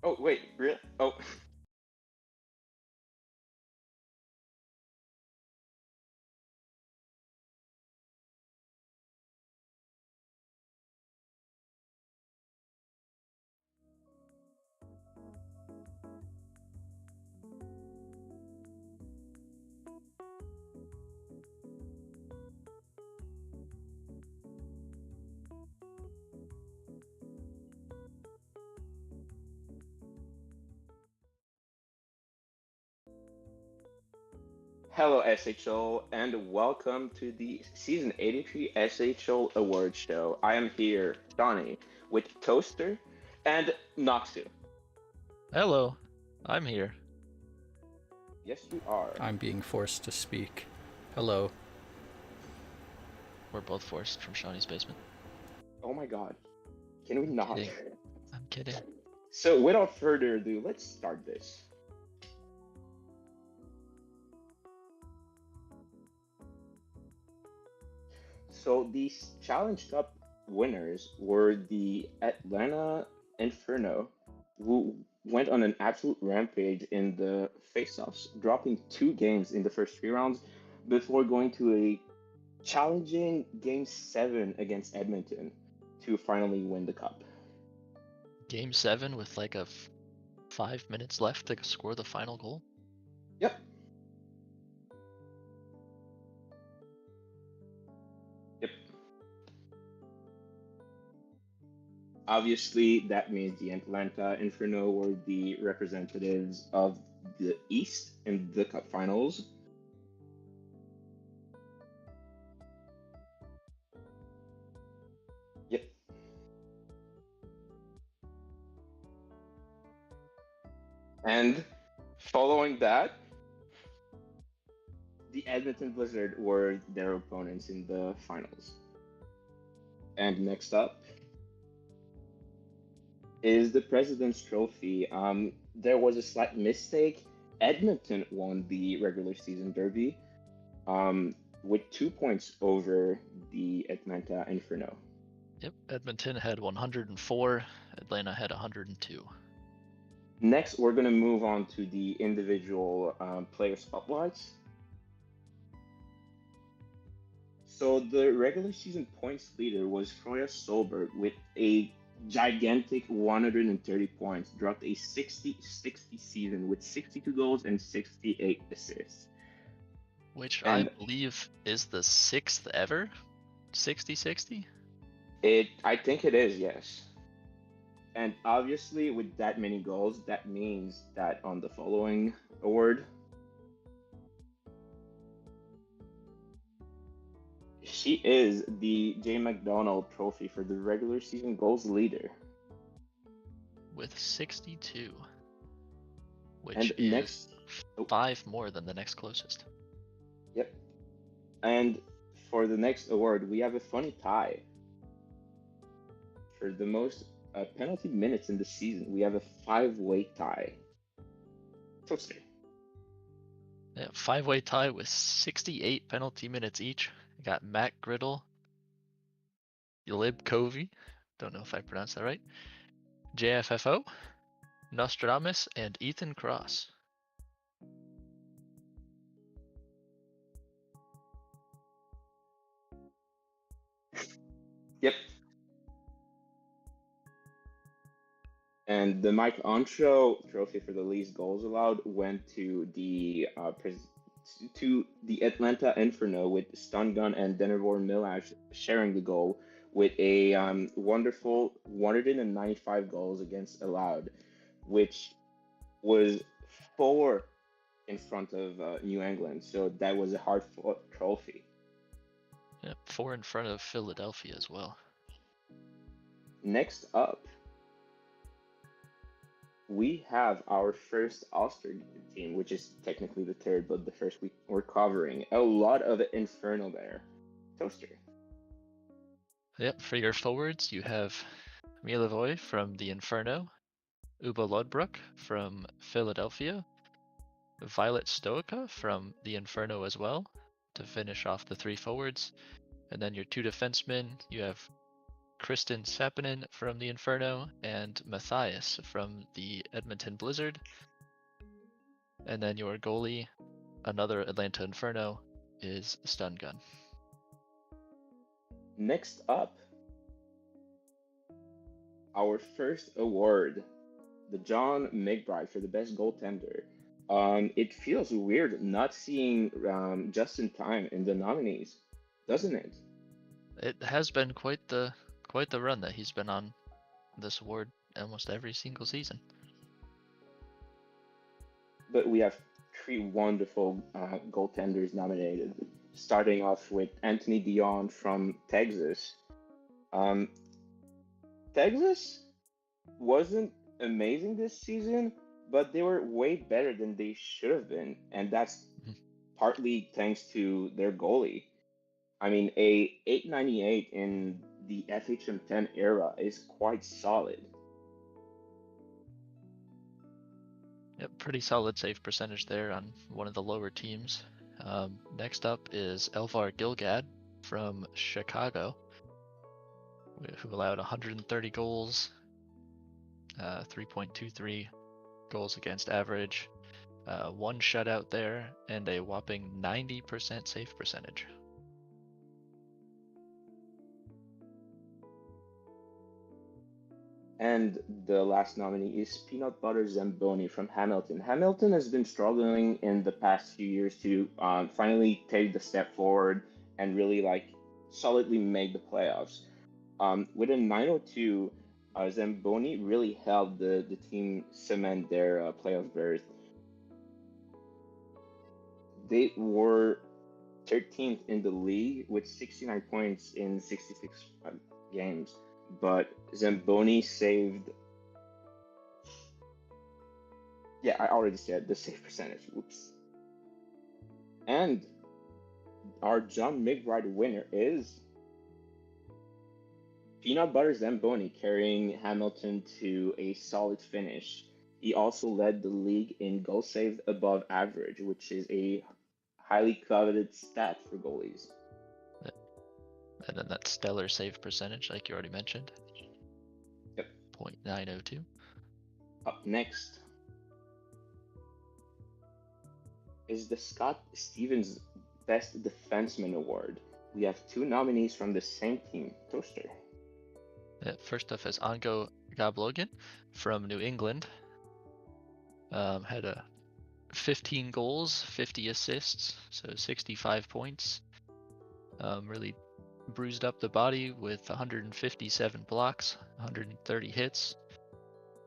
Oh, wait, really? Oh. Hello, SHL, and welcome to the Season 83 SHL Awards show. I am here, Donnie, with Toaster and Noxu. Hello, I'm here. Yes, you are. I'm being forced to speak. Hello. We're both forced from Shawnee's basement. Oh my god. Can we not? Kidding. I'm kidding. So, without further ado, let's start this. So, these Challenge Cup winners were the Atlanta Inferno, who went on an absolute rampage in the face-offs, dropping two games in the first three rounds before going to a challenging Game 7 against Edmonton to finally win the cup. Game 7 with like 5 minutes left to score the final goal. Yep. Yep. Obviously, that means the Atlanta Inferno were the representatives of the East in the cup finals. Yep. And following that, the Edmonton Blizzard were their opponents in the finals. And next up is the President's Trophy. There was a slight mistake. Edmonton won the regular season derby with 2 points over the Atlanta Inferno. Yep, Edmonton had 104, Atlanta had 102. Next, we're going to move on to the individual player spotlights. So the regular season points leader was Freya Solberg with a gigantic 130 points, dropped a 60-60 season with 62 goals and 68 assists. Which And I believe is the 6th ever 60-60. I think it is, yes. And obviously, with that many goals, that means that on the following award, she is the J. McDonald Trophy for the regular season goals leader. With 62. Which And is next, 5 more than the next closest. Yep. And for the next award, we have a funny tie. For the most penalty minutes in the season, we have a five-way tie. Toaster. Yeah, 5-way tie with 68 penalty minutes each. We got Matt Griddle, Yulib Covey, don't know if I pronounced that right, JFFO, Nostradamus, and Ethan Cross. Yep. And the Mike Ontro Trophy for the least goals allowed went to the Atlanta Inferno with Stun Gun and Denver Millash sharing the goal with a wonderful 195 goals against allowed, which was four in front of New England. So that was a hard fought trophy. Yep, 4 in front of Philadelphia as well. Next up, we have our first All-Star team, which is technically the third, but the first we're covering. A lot of Inferno there. Toaster. Yep, for your forwards, you have Milivoy from the Inferno, Ubo Lodbrok from Philadelphia, Violet Stoica from the Inferno as well, to finish off the 3 forwards. And then your 2 defensemen, you have Kristen Sappinen from the Inferno, and Matthias from the Edmonton Blizzard. And then your goalie, another Atlanta Inferno, is Stun Gun. Next up, our first award, the John McBride for the best goaltender. It feels weird not seeing Justin Time in the nominees, doesn't it? It has been quite the run that he's been on this award almost every single season. But we have three wonderful goaltenders nominated, starting off with Anthony Dion from Texas. Um, Texas wasn't amazing this season, but they were way better than they should have been, and that's partly thanks to their goalie. I mean, a 898 in the FHM10 era is quite solid. Yep, pretty solid save percentage there on one of the lower teams. Next up is Elvar Gilgad from Chicago, who allowed 130 goals, 3.23 goals against average, one shutout there, and a whopping 90% save percentage. And the last nominee is Peanut Butter Zamboni from Hamilton. Hamilton has been struggling in the past few years to finally take the step forward and really solidly make the playoffs. With a 902, Zamboni really helped the team cement their playoff berth. They were 13th in the league with 69 points in 66 games, but Zamboni saved. Yeah, I already said the save percentage. Whoops. And our John McBride winner is Peanut Butter Zamboni, carrying Hamilton to a solid finish. He also led the league in goals saved above average, which is a highly coveted stat for goalies. And then that stellar save percentage, like you already mentioned. Yep. .902. Up next is the Scott Stevens Best Defenseman Award. We have two nominees from the same team. Toaster. First off is Ango Gablogan from New England. Had a 15 goals, 50 assists, so 65 points. Really bruised up the body with 157 blocks, 130 hits,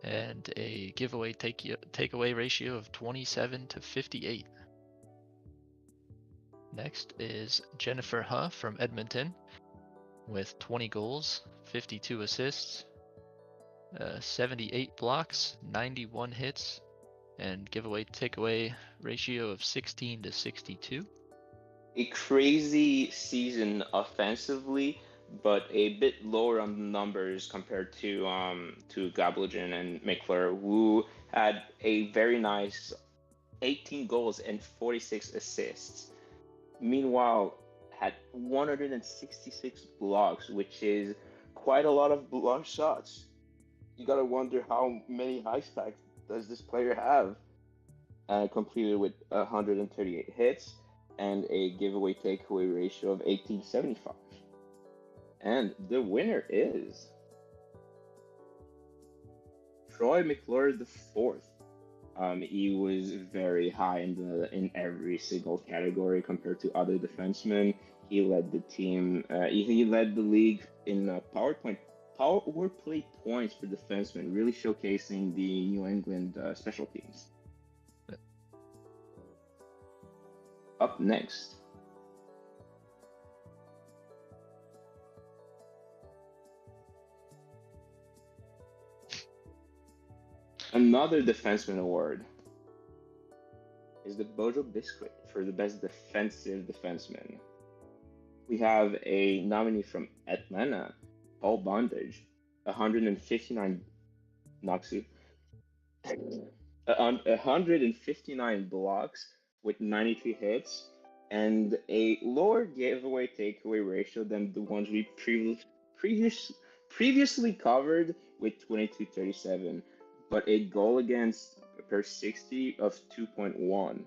and a giveaway takeaway ratio of 27-58. Next is Jennifer Huh from Edmonton with 20 goals, 52 assists, 78 blocks, 91 hits, and giveaway takeaway ratio of 16-62. A crazy season offensively, but a bit lower on the numbers compared to Gablogen and McClure, who had a very nice 18 goals and 46 assists. Meanwhile, had 166 blocks, which is quite a lot of block shots. You gotta wonder how many high stacks does this player have? Completed with 138 hits and a giveaway takeaway ratio of 1875. And the winner is Troy McClure IV. He was very high in every single category compared to other defensemen. He led the team. He led the league in power play points for defensemen, really showcasing the New England special teams. Up next, another defenseman award is the Bojo Biscuit for the best defensive defenseman. We have a nominee from Atlanta, Paul Bondage, 159 Noxu, 159 blocks with 93 hits, and a lower giveaway takeaway ratio than the ones we previously covered with 22-37, but a goal against per 60 of 2.1,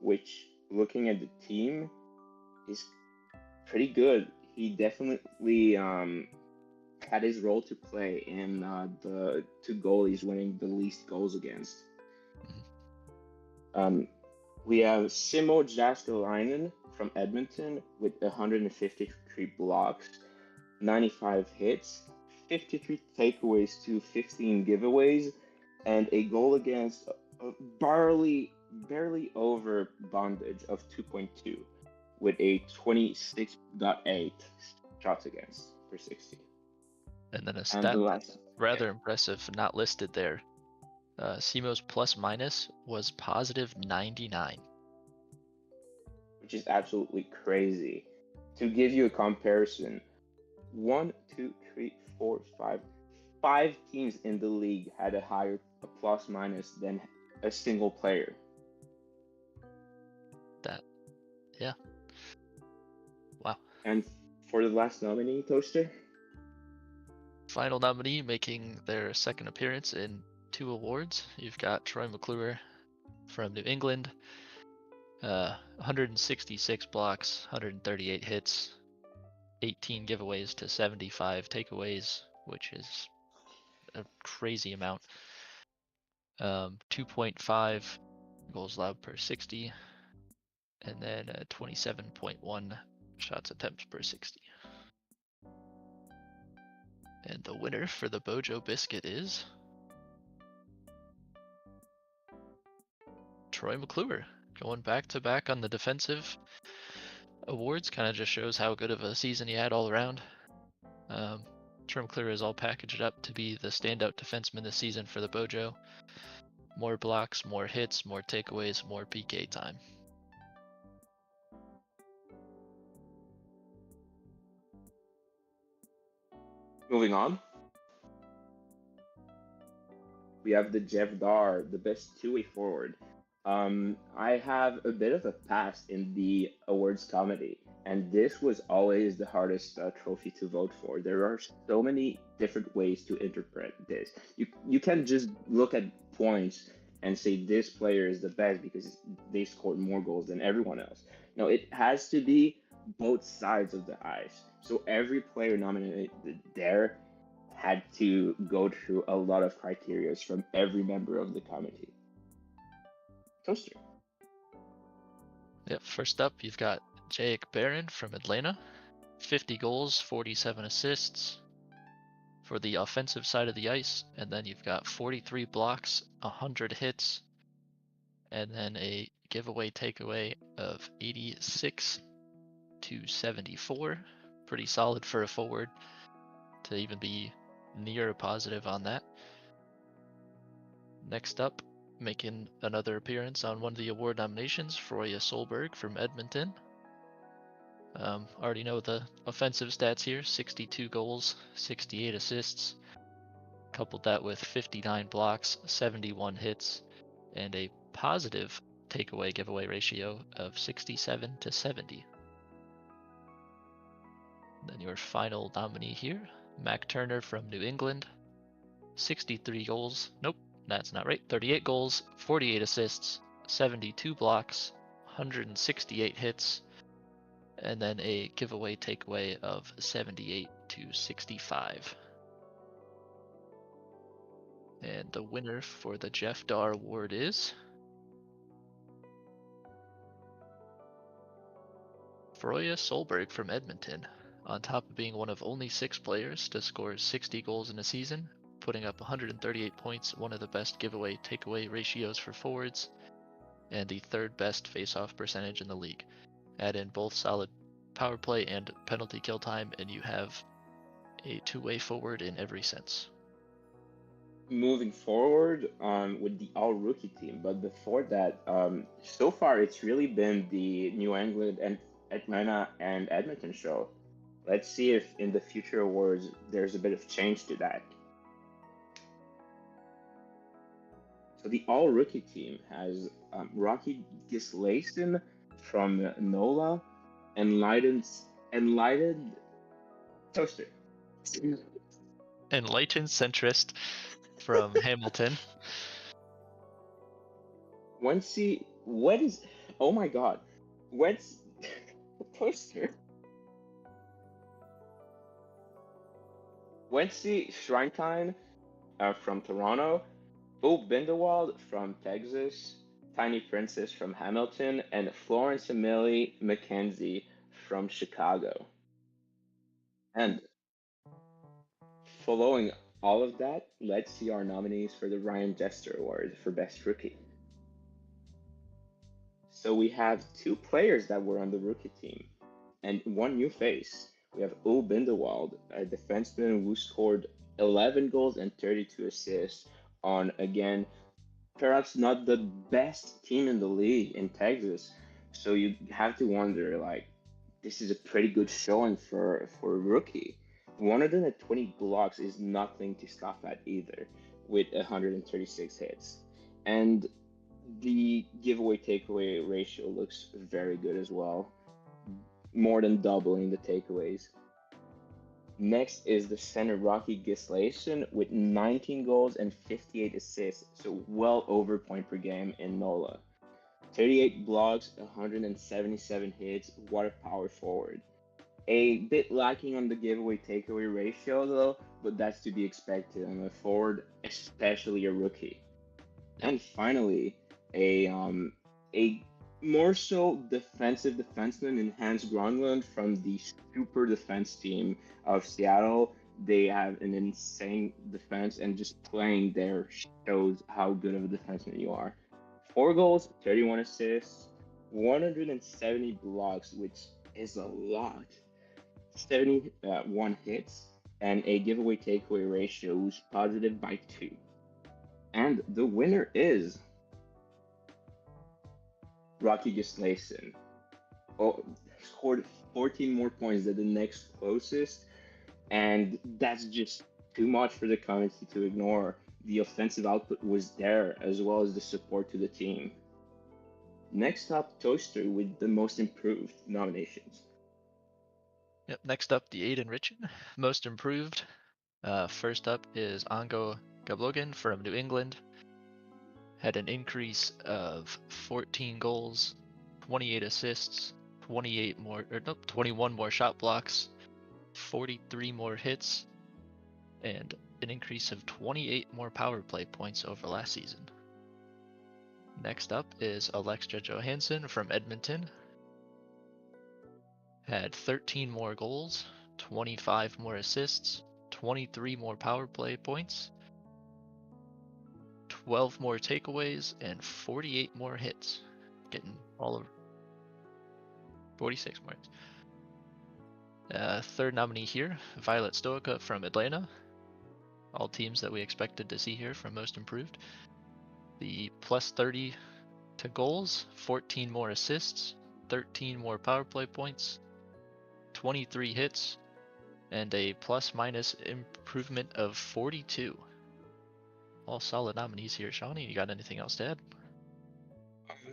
which looking at the team is pretty good. He definitely had his role to play in the two goalies winning the least goals against. We have Simo Jääskeläinen from Edmonton with 153 blocks, 95 hits, 53 takeaways to 15 giveaways, and a goal against barely over bondage of 2.2 with a 26.8 shots against per 60. And then a And stat the last, rather impressive, not listed there. Simo's plus minus was positive 99. which is absolutely crazy. To give you a comparison, 1, 2, 3, 4, 5, 5 teams in the league had a higher plus minus than a single player. That, yeah. Wow. And for the last nominee, Toaster? Final nominee making their second appearance in 2 awards. You've got Troy McClure from New England, 166 blocks, 138 hits, 18 giveaways to 75 takeaways, which is a crazy amount. 2.5 goals allowed per 60, and then 27.1 shots attempts per 60. And the winner for the Bojo Biscuit is Troy McClure, going back to back on the defensive awards. Kind of just shows how good of a season he had all around. Troy McClure is all packaged up to be the standout defenseman this season for the Bojo. More blocks, more hits, more takeaways, more PK time. Moving on. We have the Jeff Dar, the best two-way forward. I have a bit of a past in the awards committee, and this was always the hardest trophy to vote for. There are so many different ways to interpret this. You can just look at points and say this player is the best because they scored more goals than everyone else. No, it has to be both sides of the ice. So every player nominated there had to go through a lot of criteria from every member of the committee. Toaster. Yep, first up, you've got Jake Barron from Atlanta, 50 goals, 47 assists for the offensive side of the ice, and then you've got 43 blocks, 100 hits, and then a giveaway takeaway of 86 to 74. Pretty solid for a forward to even be near a positive on that. Next up, making another appearance on one of the award nominations, Froya Solberg from Edmonton. Already know the offensive stats here, 62 goals, 68 assists. Coupled that with 59 blocks, 71 hits, and a positive takeaway giveaway ratio of 67 to 70. Then your final nominee here, Mac Turner from New England, 63 goals, nope, that's not right, 38 goals, 48 assists, 72 blocks, 168 hits, and then a giveaway takeaway of 78 to 65. And the winner for the Jeff Dar Award is Froya Solberg from Edmonton. On top of being one of only 6 players to score 60 goals in a season, putting up 138 points, one of the best giveaway takeaway ratios for forwards, and the 3rd best face-off percentage in the league. Add in both solid power play and penalty kill time, and you have a two-way forward in every sense. Moving forward with the all-rookie team, but before that, so far it's really been the New England and Atlanta and Edmonton show. Let's see if in the future awards there's a bit of change to that. So the all-rookie team has Rocky Gislason from NOLA, Enlightened Toaster. enlightened centrist from Hamilton. What is? Oh my God, what's the poster? Wency Shrinetine from Toronto, Bo Bindewald from Texas, Tiny Princess from Hamilton, and Florence Emily McKenzie from Chicago. And following all of that, let's see our nominees for the Ryan Jester Award for Best Rookie. So we have two players that were on the rookie team and one new face. We have Bo Bindewald, a defenseman who scored 11 goals and 32 assists on, again, perhaps not the best team in the league in Texas. So you have to wonder, like, this is a pretty good showing for a rookie. 120 blocks is nothing to scoff at either, with 136 hits. And the giveaway takeaway ratio looks very good as well, more than doubling the takeaways. Next is the center Rocky Gislason with 19 goals and 58 assists, so well over point per game in NOLA. 38 blocks, 177 hits, what a power forward. A bit lacking on the giveaway takeaway ratio though, but that's to be expected on a forward, especially a rookie. And finally, a more so defensive defenseman in Hans Gronlund from the super defense team of Seattle. They have an insane defense, and just playing there shows how good of a defenseman you are. 4 goals, 31 assists, 170 blocks, which is a lot. 71 hits, and a giveaway takeaway ratio who's positive by 2. And the winner is Rocky Gislason. Oh, scored 14 more points than the next closest, and that's just too much for the committee to ignore. The offensive output was there, as well as the support to the team. Next up, Toaster with the most improved nominations. Yep. Next up, the Aiden Richin, most improved. First up is Ango Gablogan from New England. Had an increase of 14 goals, 28 assists, 21 more shot blocks, 43 more hits, and an increase of 28 more power play points over last season. Next up is Alexia Johansson from Edmonton. Had 13 more goals, 25 more assists, 23 more power play points, 12 more takeaways, and 48 more hits. Getting all of 46 more hits. Third nominee here, Violet Stoica from Atlanta. All teams that we expected to see here from most improved. The plus 30 to goals, 14 more assists, 13 more power play points, 23 hits, and a plus minus improvement of 42. All solid nominees here. Shawnee, you got anything else to add?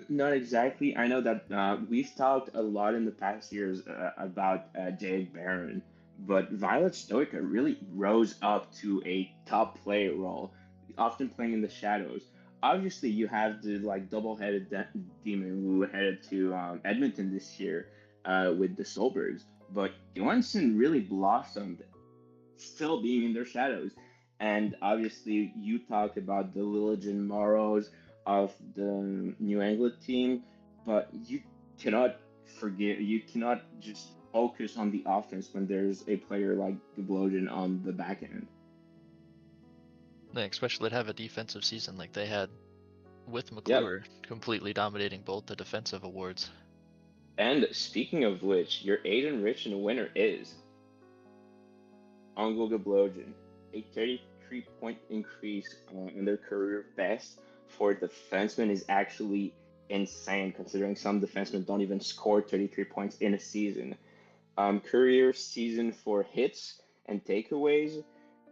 Not exactly. I know that we've talked a lot in the past years about Jade Barron, but Violet Stoica really rose up to a top player role, often playing in the shadows. Obviously, you have the double-headed demon who headed to Edmonton this year with the Solbergs, but Johansson really blossomed, still being in their shadows. And obviously, you talked about the Lilligin Morrows of the New England team, but you cannot just focus on the offense when there's a player like Gablogan on the back end. Especially to have a defensive season like they had with McClure, Yep. completely dominating both the defensive awards. And speaking of which, your Aiden Rich and winner is Angel Gablogan, a 33-point increase in their career best for defensemen is actually insane, considering some defensemen don't even score 33 points in a season. Career season for hits and takeaways,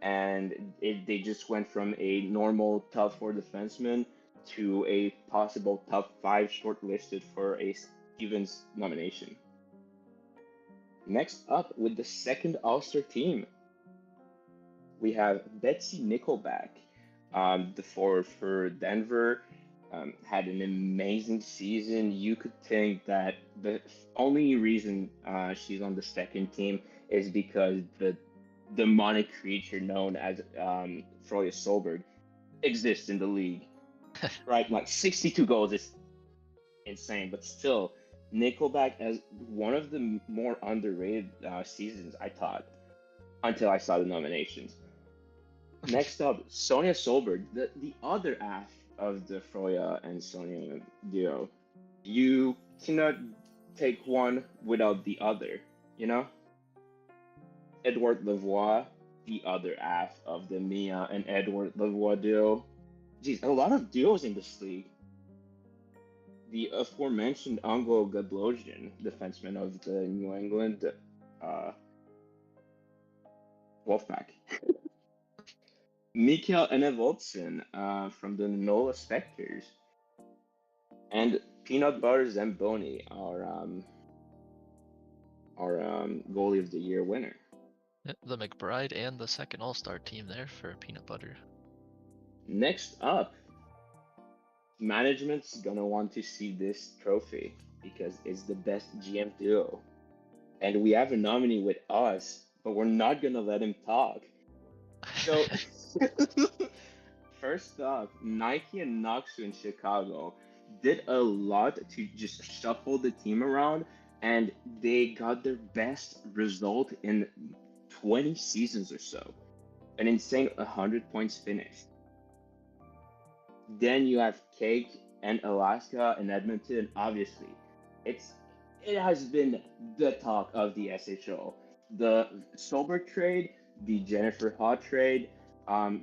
and they just went from a normal top 4 defenseman to a possible top 5 shortlisted for a Stevens nomination. Next up with the second All-Star team, We have Betsy Nickelback, the forward for Denver, had an amazing season. You could think that the only reason she's on the second team is because the demonic creature known as Froya Solberg exists in the league, right? Like 62 goals is insane, but still, Nickelback as one of the more underrated seasons, I thought, until I saw the nominations. Next up, Sonia Solberg, the other half of the Froya and Sonia duo. You cannot take one without the other, you know? Edward Lavoie, the other half of the Mia and Edward Lavoie duo. Geez, a lot of duos in this league. The aforementioned Anglo Gablosian, defenseman of the New England uh, Wolfpack. Mikael Enevoldsen from the Nola Spectres. And Peanut Butter Zamboni, our goalie of the year winner. The McBride and the second All-Star team there for Peanut Butter. Next up, management's gonna want to see this trophy because it's the best GM duo. And we have a nominee with us, but we're not gonna let him talk. So, first off, Nike and Noxu in Chicago did a lot to just shuffle the team around, and they got their best result in 20 seasons or so. An insane 100 points finish. Then you have Cake and Alaska and Edmonton. Obviously, it has been the talk of the SHL. The Solberg trade, the Jennifer Haw trade,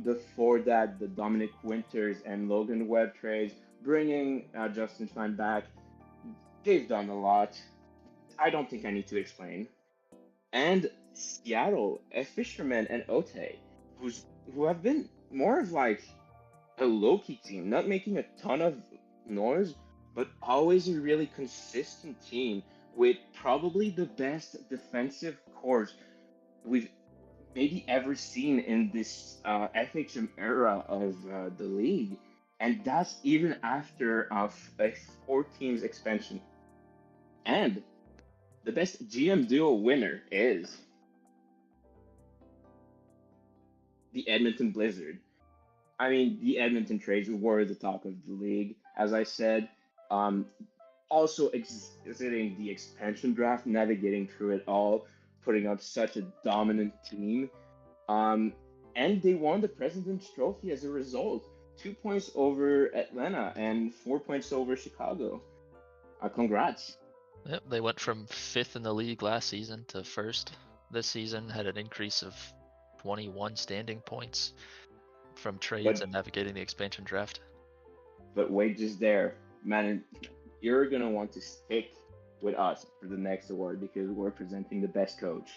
before that the Dominic Winters and Logan Webb trades, bringing Justin Stein back. They've done a lot. I don't think I need to explain. And Seattle, a Fisherman and Ote, who have been more of like a low-key team, not making a ton of noise, but always a really consistent team with probably the best defensive core we've maybe ever seen in this FHM era of the league. And that's even after a four teams expansion. And the best GM duo winner is the Edmonton Blizzard. I mean, the Edmonton trades were the talk of the league, as I said. Also exiting the expansion draft, navigating through it all, putting up such a dominant team. And they won the President's Trophy as a result. 2 points over Atlanta and 4 points over Chicago. Congrats. Yep, they went from 5th in the league last season to 1st this season, had an increase of 21 standing points from trades and navigating the expansion draft. But wait just there, man, you're gonna want to stick with us for the next award because we're presenting the best coach.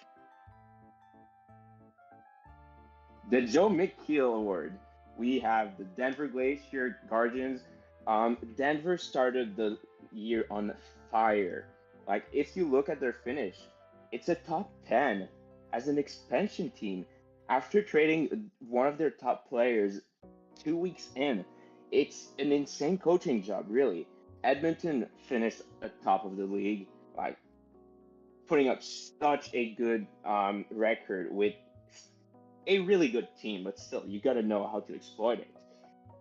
The Joe McKeel Award. We have the Denver Glacier Guardians. Denver started the year on fire. Like, if you look at their finish, it's a top 10 as an expansion team. After trading one of their top players 2 weeks in, it's an insane coaching job, really. Edmonton finished at top of the league, like putting up such a good record with a really good team, but still, you got to know how to exploit it.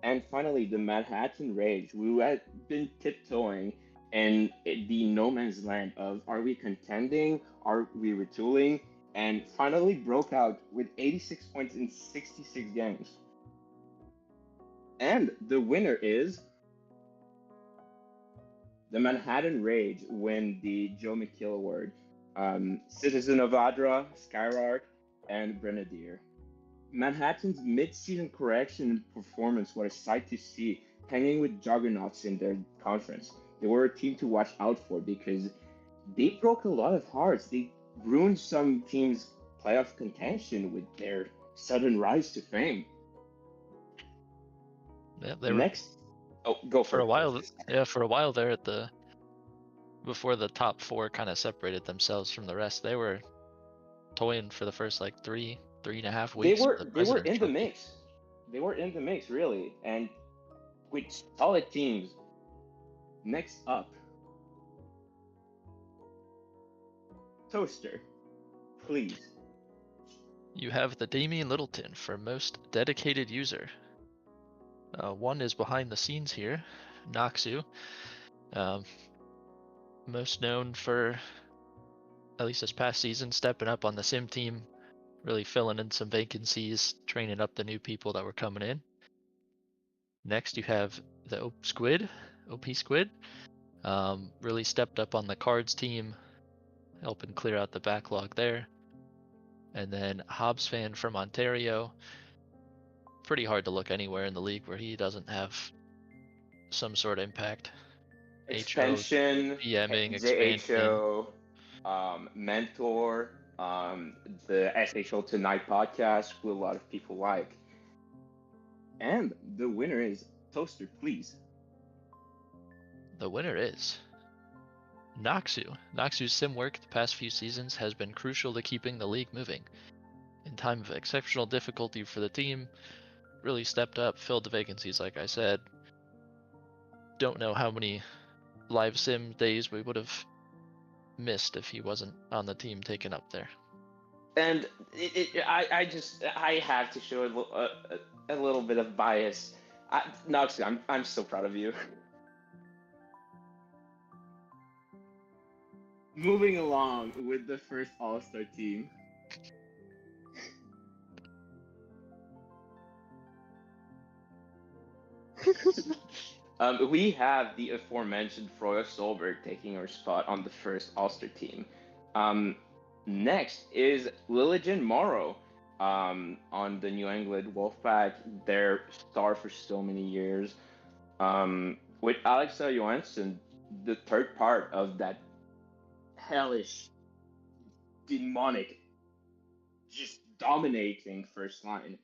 And finally, the Manhattan Rage, who had been tiptoeing in the no man's land of are we contending, are we retooling, and finally broke out with 86 points in 66 games. And the winner is the Manhattan Rage win the Joe McKeel Award. Citizen of Adra, Skylark, and Grenadier. Manhattan's mid-season correction and performance were a sight to see, hanging with juggernauts in their conference. They were a team to watch out for because they broke a lot of hearts. They ruined some teams' playoff contention with their sudden rise to fame. Yeah, they Next, go for a while. Yeah, for a while there before the top four kind of separated themselves from the rest, they were toying for the first like 3 3.5 They weeks of were the they were President's in the Trophy. mix. They were in the mix, really, and with solid teams. Next up, Toaster, please. You have the Damian Littleton for most dedicated user. One is behind the scenes here, Noxu. Um, most known for, at least this past season, stepping up on the sim team, really filling in some vacancies, training up the new people that were coming in. Next, you have the OP Squid. Really stepped up on the cards team, helping clear out the backlog there. And then Hobbs fan from Ontario. Pretty hard to look anywhere in the league where he doesn't have some sort of impact. HO, Expansion, PMing, expansion. JHO, Mentor, the SHL Tonight podcast, who a lot of people like. And the winner is Toaster, please. The winner is Noxu. Noxu's sim work the past few seasons has been crucial to keeping the league moving. In time of exceptional difficulty for the team, really stepped up, filled the vacancies like I said. Don't know how many live sim days we would have missed if he wasn't on the team taken up there. And I have to show a little bit of bias. Noxie, I'm so proud of you. Moving along with the first All-Star team. We have the aforementioned Froyo Solberg taking her spot on the first All-Star team. Next is Lillian Morrow on the New England Wolfpack, their star for so many years. With Alexa Johansson, the third part of that hellish, demonic, just dominating first line.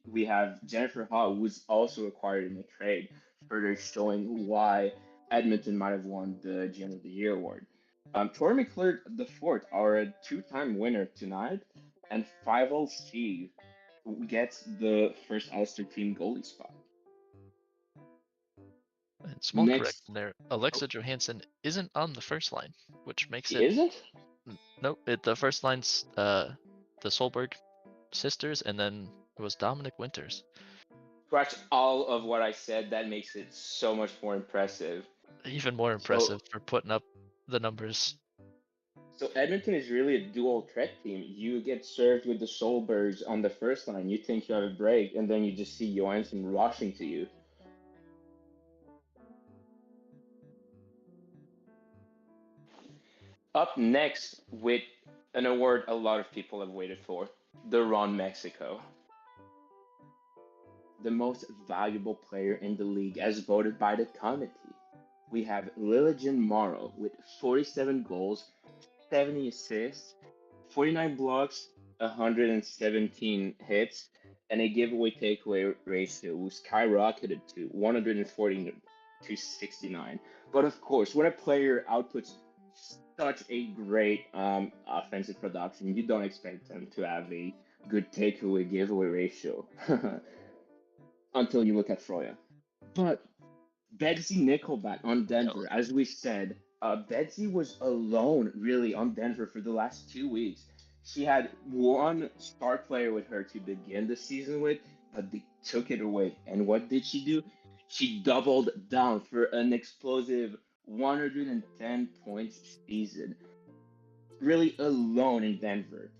We have Jennifer Hall, who's also acquired in a trade, further showing why Edmonton might have won the GM of the Year award. Troy McClure IV, our two-time winner tonight, and Fievel Steve gets the first Ulster team goalie spot. And small Next, correction there. Alexa Johansson isn't on the first line, which makes she it. isn't? Nope. The first line's the Solberg sisters, and then it was Dominic Winters. Scratch all of what I said. That makes it so much more impressive. Even more impressive for putting up the numbers. So Edmonton is really a dual threat team. You get served with the Solbergs on the first line. You think you have a break, and then you just see Johansson rushing to you. Up next with an award a lot of people have waited for, the Ron Mexico. The most valuable player in the league as voted by the committee. We have Lillian Morrow with 47 goals, 70 assists, 49 blocks, 117 hits, and a giveaway takeaway ratio was skyrocketed to 140 to 69. But of course, when a player outputs such a great offensive production, you don't expect them to have a good takeaway giveaway ratio until you look at Froya. But Betsy Nickelback on Denver, as we said, Betsy was alone really on Denver for the last 2 weeks. She had one star player with her to begin the season with, but they took it away. And what did she do? She doubled down for an explosive 110 points season. Really alone in Denver.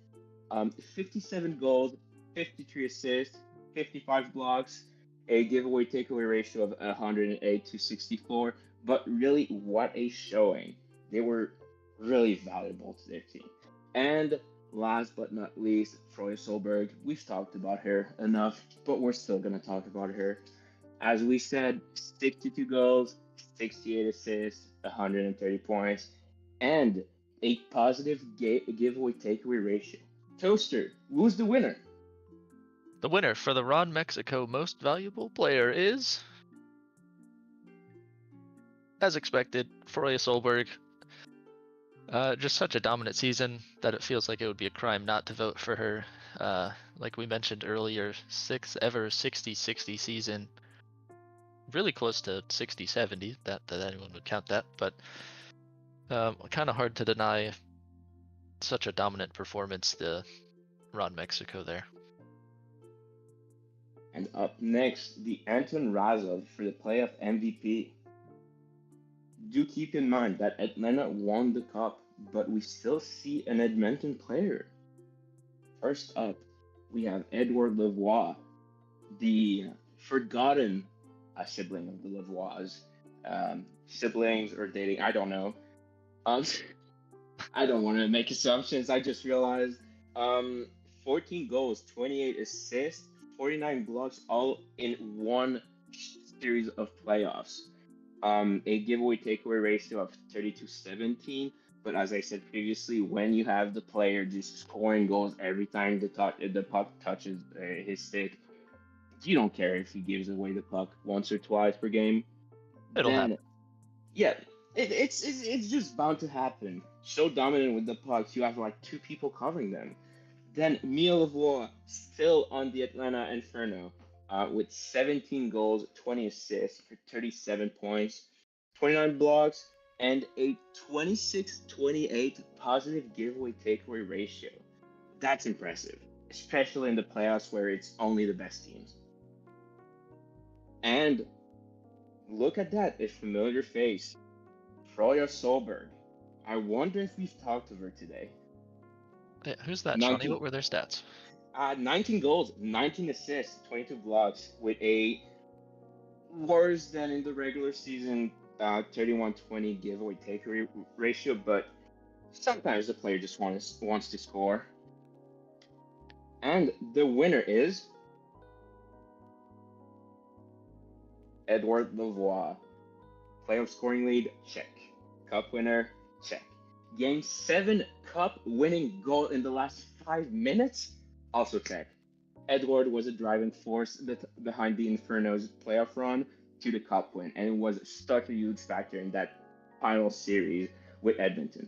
57 goals, 53 assists, 55 blocks, a giveaway takeaway ratio of 108 to 64. But really, what a showing. They were really valuable to their team. And last but not least, Troy Solberg. We've talked about her enough, but we're still going to talk about her. As we said, 62 goals, 68 assists, 130 points, and a positive giveaway takeaway ratio. Toaster, who's the winner? The winner for the Ron Mexico Most Valuable Player is, as expected, Froya Solberg. Just such a dominant season that it feels like it would be a crime not to vote for her. like we mentioned earlier, 6th ever 60-60 season. Really close to 60-70, that anyone would count that, but kind of hard to deny such a dominant performance around Mexico there. And up next, the Anton Razov for the playoff MVP. Do keep in mind that Atlanta won the cup, but we still see an Edmonton player. First up, we have Edward Lavoie, the forgotten sibling of the Lavoies. Siblings or dating, I don't know. Um, I don't want to make assumptions. I just realized 14 goals, 28 assists, 49 blocks, all in one series of playoffs. A giveaway takeaway ratio of 32-17. But as I said previously, when you have the player just scoring goals every time the puck touches his stick, you don't care if he gives away the puck once or twice per game. It'll Then, happen. yeah, it's just bound to happen. So dominant with the pucks, you have like two people covering them. Then Mia Lavoie still on the Atlanta Inferno with 17 goals, 20 assists for 37 points, 29 blocks, and a 26-28 positive giveaway takeaway ratio. That's impressive, especially in the playoffs where it's only the best teams. And look at that, a familiar face, Froya Solberg. I wonder if we've talked of her today. Hey, who's that, Shawnee? 19, What were their stats? 19 goals, 19 assists, 22 blocks, with a worse than in the regular season 31-20 giveaway takeaway ratio, but sometimes the player just wants to score. And the winner is Edward Lavoie. Playoff scoring lead, check. Cup winner, check. Game 7 cup winning goal in the last 5 minutes, also check. Edward was a driving force behind the Inferno's playoff run to the cup win, and it was such a huge factor in that final series with Edmonton.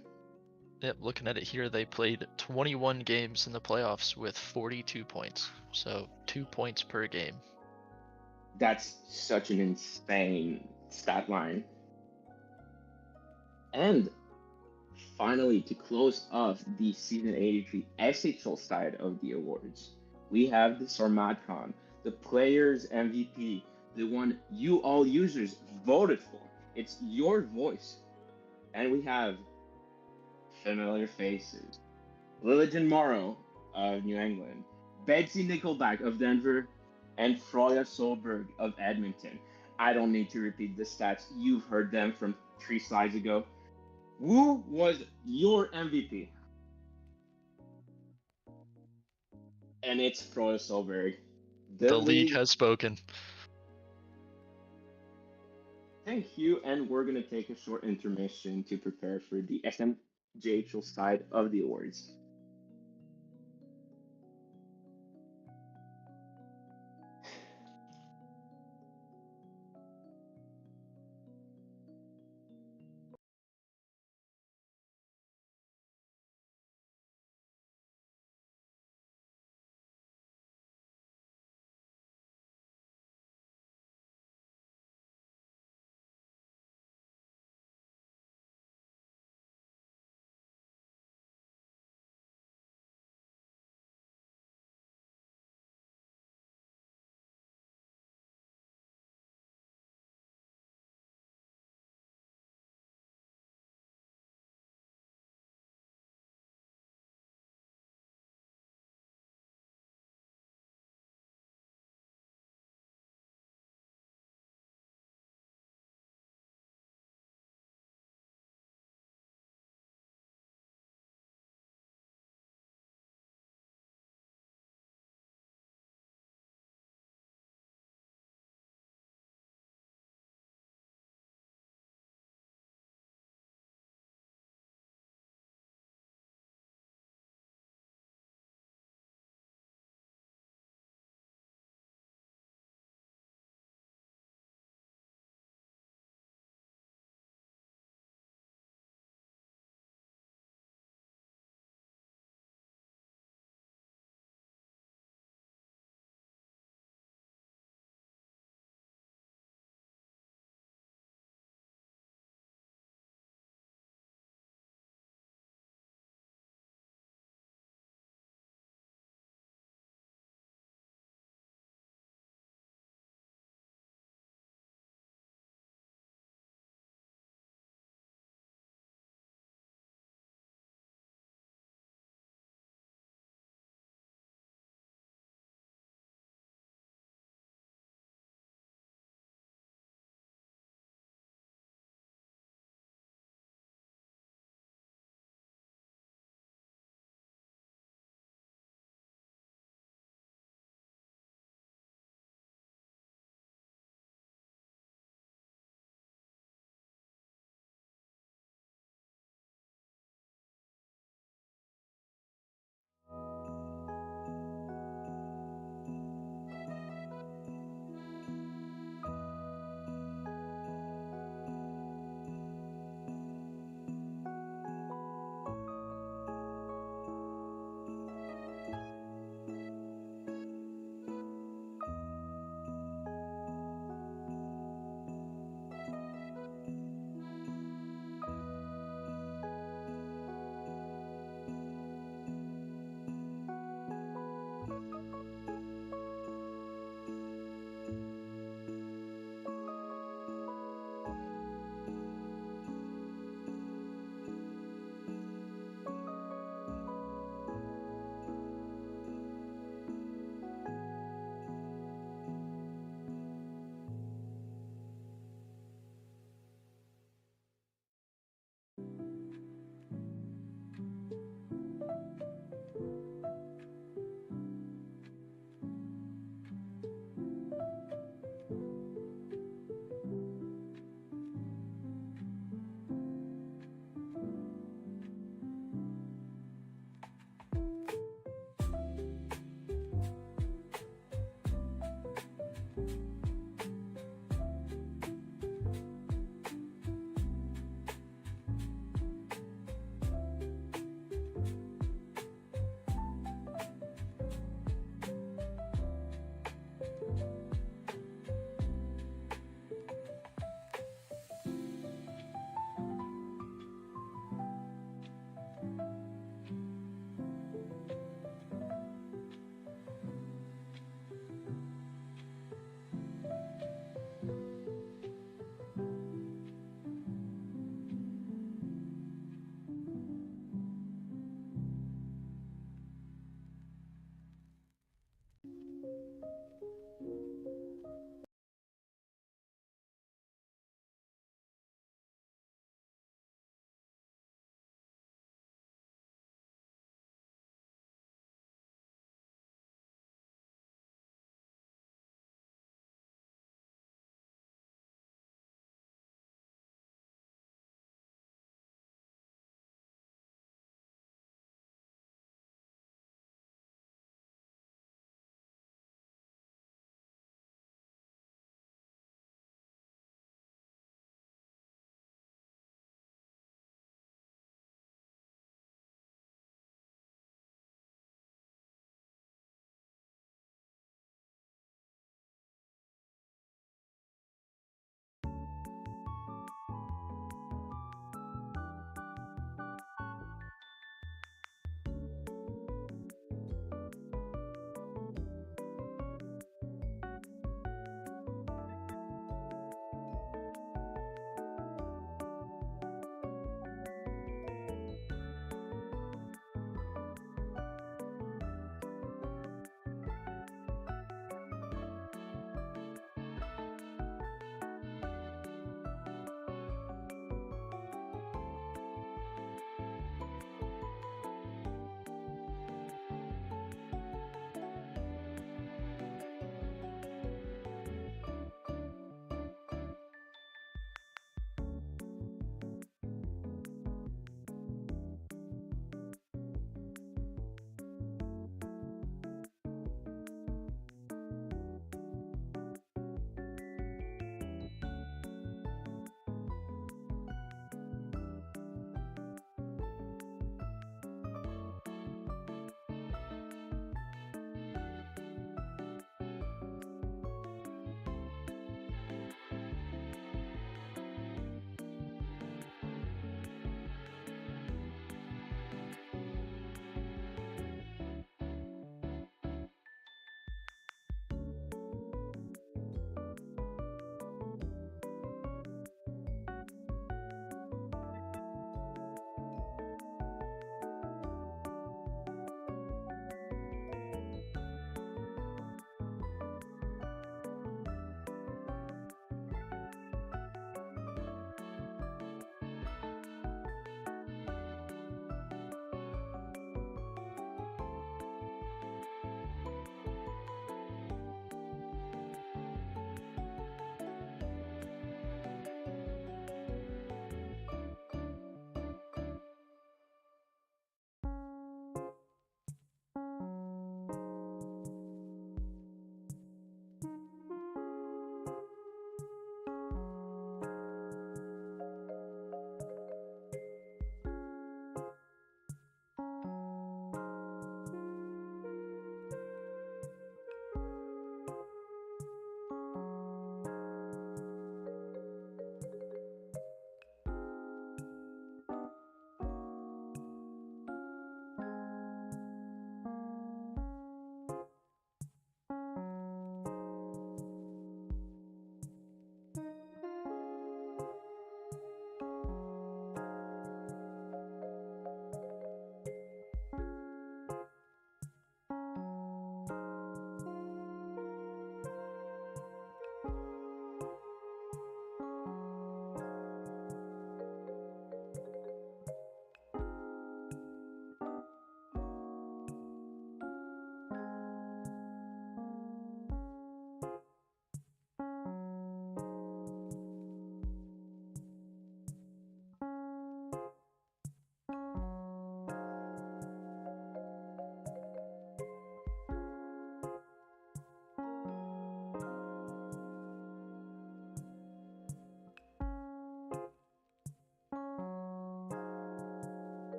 Yep, looking at it here, they played 21 games in the playoffs with 42 points. So 2 points per game. That's such an insane stat line. And finally, to close off the season 83 SHL side of the awards, we have the Sarmadcon, the players MVP, the one you all users voted for. It's your voice. And we have familiar faces. Lillian Morrow of New England, Betsy Nickelback of Denver, and Froya Solberg of Edmonton. I don't need to repeat the stats. You've heard them from 3 slides ago. Who was your MVP? And it's Froya Solberg. The league has spoken. Thank you, and we're going to take a short intermission to prepare for the SMJHL side of the awards.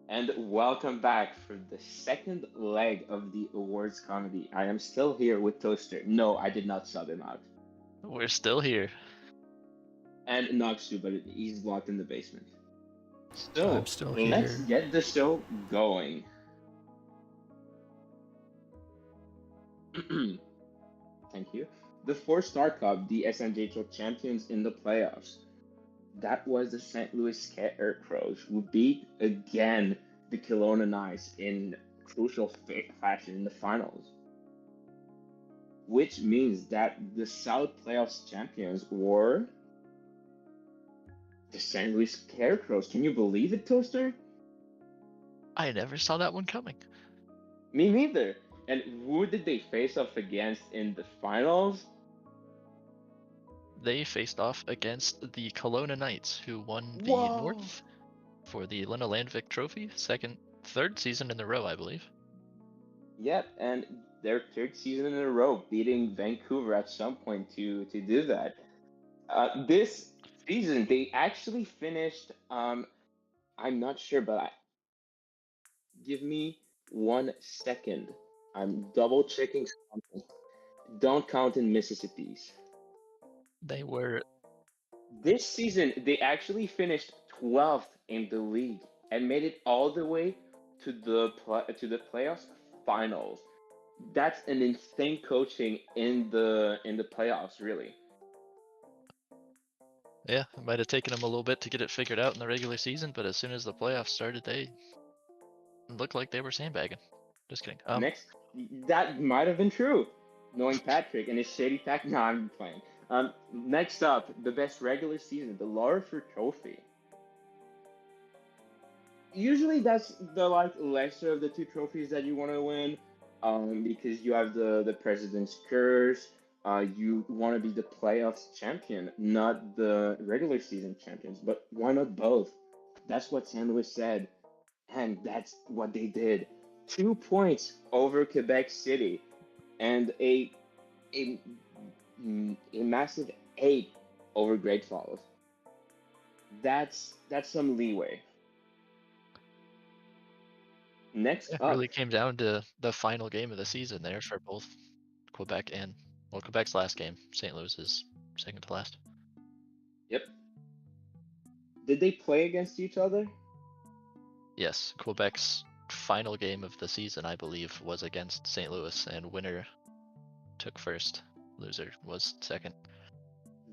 And welcome back for the second leg of the awards comedy. I am still here with Toaster. No, I did not sub him out. We're still here. And Noxu, but he's locked in the basement. So, I'm still let's here. get the show going. Thank you. The four-star Cup, the SMJHL champions in the playoffs. That was the St. Louis Scarecrows who beat again the Kelowna Knights in crucial fashion in the finals, which means that the South playoffs champions were the St. Louis Scarecrows. Can you believe it, Toaster? I never saw that one coming. Me neither. And who did they face off against in the finals? They faced off against the Kelowna Knights, who won the Whoa! North for the Lena Landvik Trophy, third season in a row, I believe. Yep, and their third season in a row, beating Vancouver at some point to do that. This season, they actually finished. I'm not sure, but give me 1 second. I'm double checking something. Don't count in Mississippi's. They were This season, they actually finished 12th in the league and made it all the way to the playoffs finals. That's an insane coaching in the playoffs, really. Yeah, it might have taken them a little bit to get it figured out in the regular season, but as soon as the playoffs started, they looked like they were sandbagging. Just kidding. Next, that might have been true, knowing Patrick and his shady tack. No, I'm playing. Next up, the best regular season, the Larford Trophy. Usually, that's the lesser of the two trophies that you want to win, because you have the President's Curse. You want to be the playoffs champion, not the regular season champions. But why not both? That's what St. Louis said, and that's what they did. 2 points over Quebec City, and a, a massive 8 over Great Falls. That's some leeway. Next It up, really came down to the final game of the season there for both Quebec and, well, Quebec's last game. St. Louis is second to last. yep. Did they play against each other? Yes, Quebec's final game of the season, I believe, was against St. Louis, and winner took first, loser was second.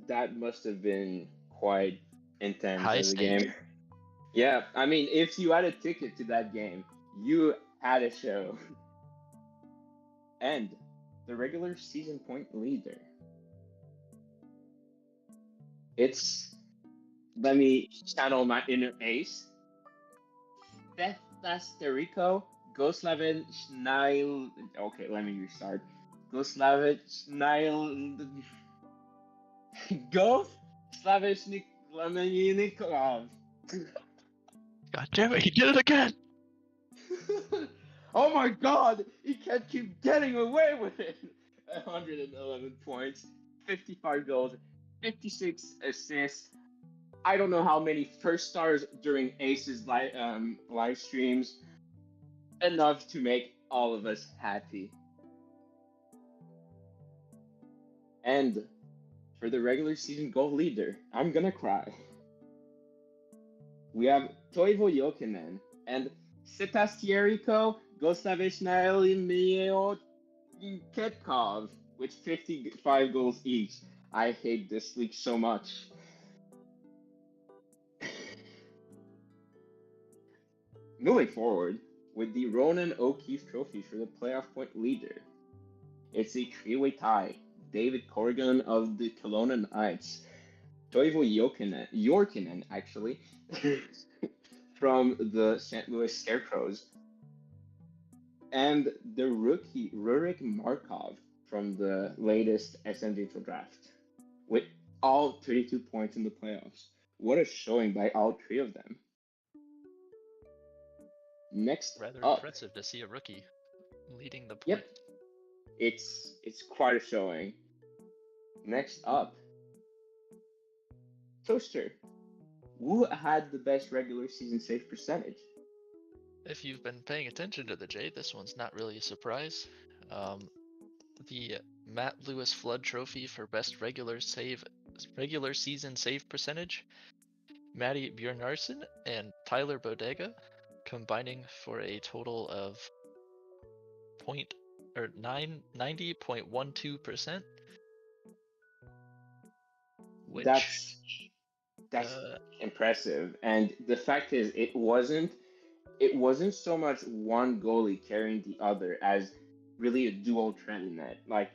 That must have been quite intense High as a stake. game. Yeah, I mean, if you had a ticket to that game, you had a show. And the regular season point leader. It's, let me channel my inner ace. Thesterico Goslavin Schneil. Okay, let me restart. Goslavin Schneil. Go Slavishnik Lemeninikov. God damn it, he did it again! Oh my god, he can't keep getting away with it. 111 points, 55 goals, 56 assists. I don't know how many first stars during Ace's live streams. Enough to make all of us happy. And for the regular season goal leader, I'm gonna cry. We have Toivo Jokinen and Setastierico Goslavishnail Ketkov with 55 goals each. I hate this league so much. Moving forward, with the Ronan O'Keefe Trophy for the playoff point leader, it's a three-way tie. David Corrigan of the Kelowna Knights, Toivo Yorkinen actually, from the St. Louis Scarecrows, and the rookie Rurik Markov from the latest SMJHL draft, with all 32 points in the playoffs. What a showing by all three of them. Next Rather up, impressive to see a rookie leading the point. yep, it's quite a showing. Next up, Toaster. Who had the best regular season save percentage? If you've been paying attention to the J, this one's not really a surprise. The Matt Lewis Flood Trophy for best regular season save percentage, Matty Bjornarsson and Tyler Bodega combining for a total of 90.12%, which That's impressive. And the fact is, it wasn't so much one goalie carrying the other as really a dual threat in that. Like,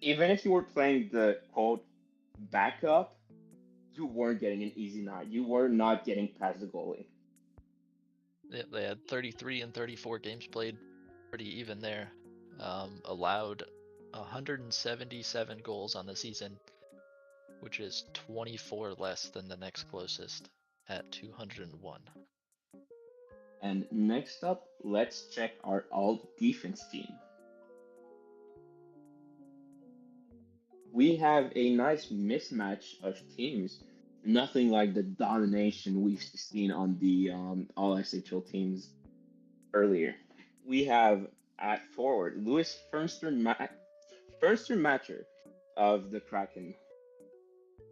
even if you were playing the quote backup, you weren't getting an easy night. You were not getting past the goalie. they had 33 and 34 games played, pretty even there. Allowed 177 goals on the season, which is 24 less than the next closest at 201. And next up, let's check our all defense team. We have a nice mismatch of teams. Nothing like the domination we've seen on the all SHL teams earlier. We have at forward Louis Fernster-Matcher of the Kraken,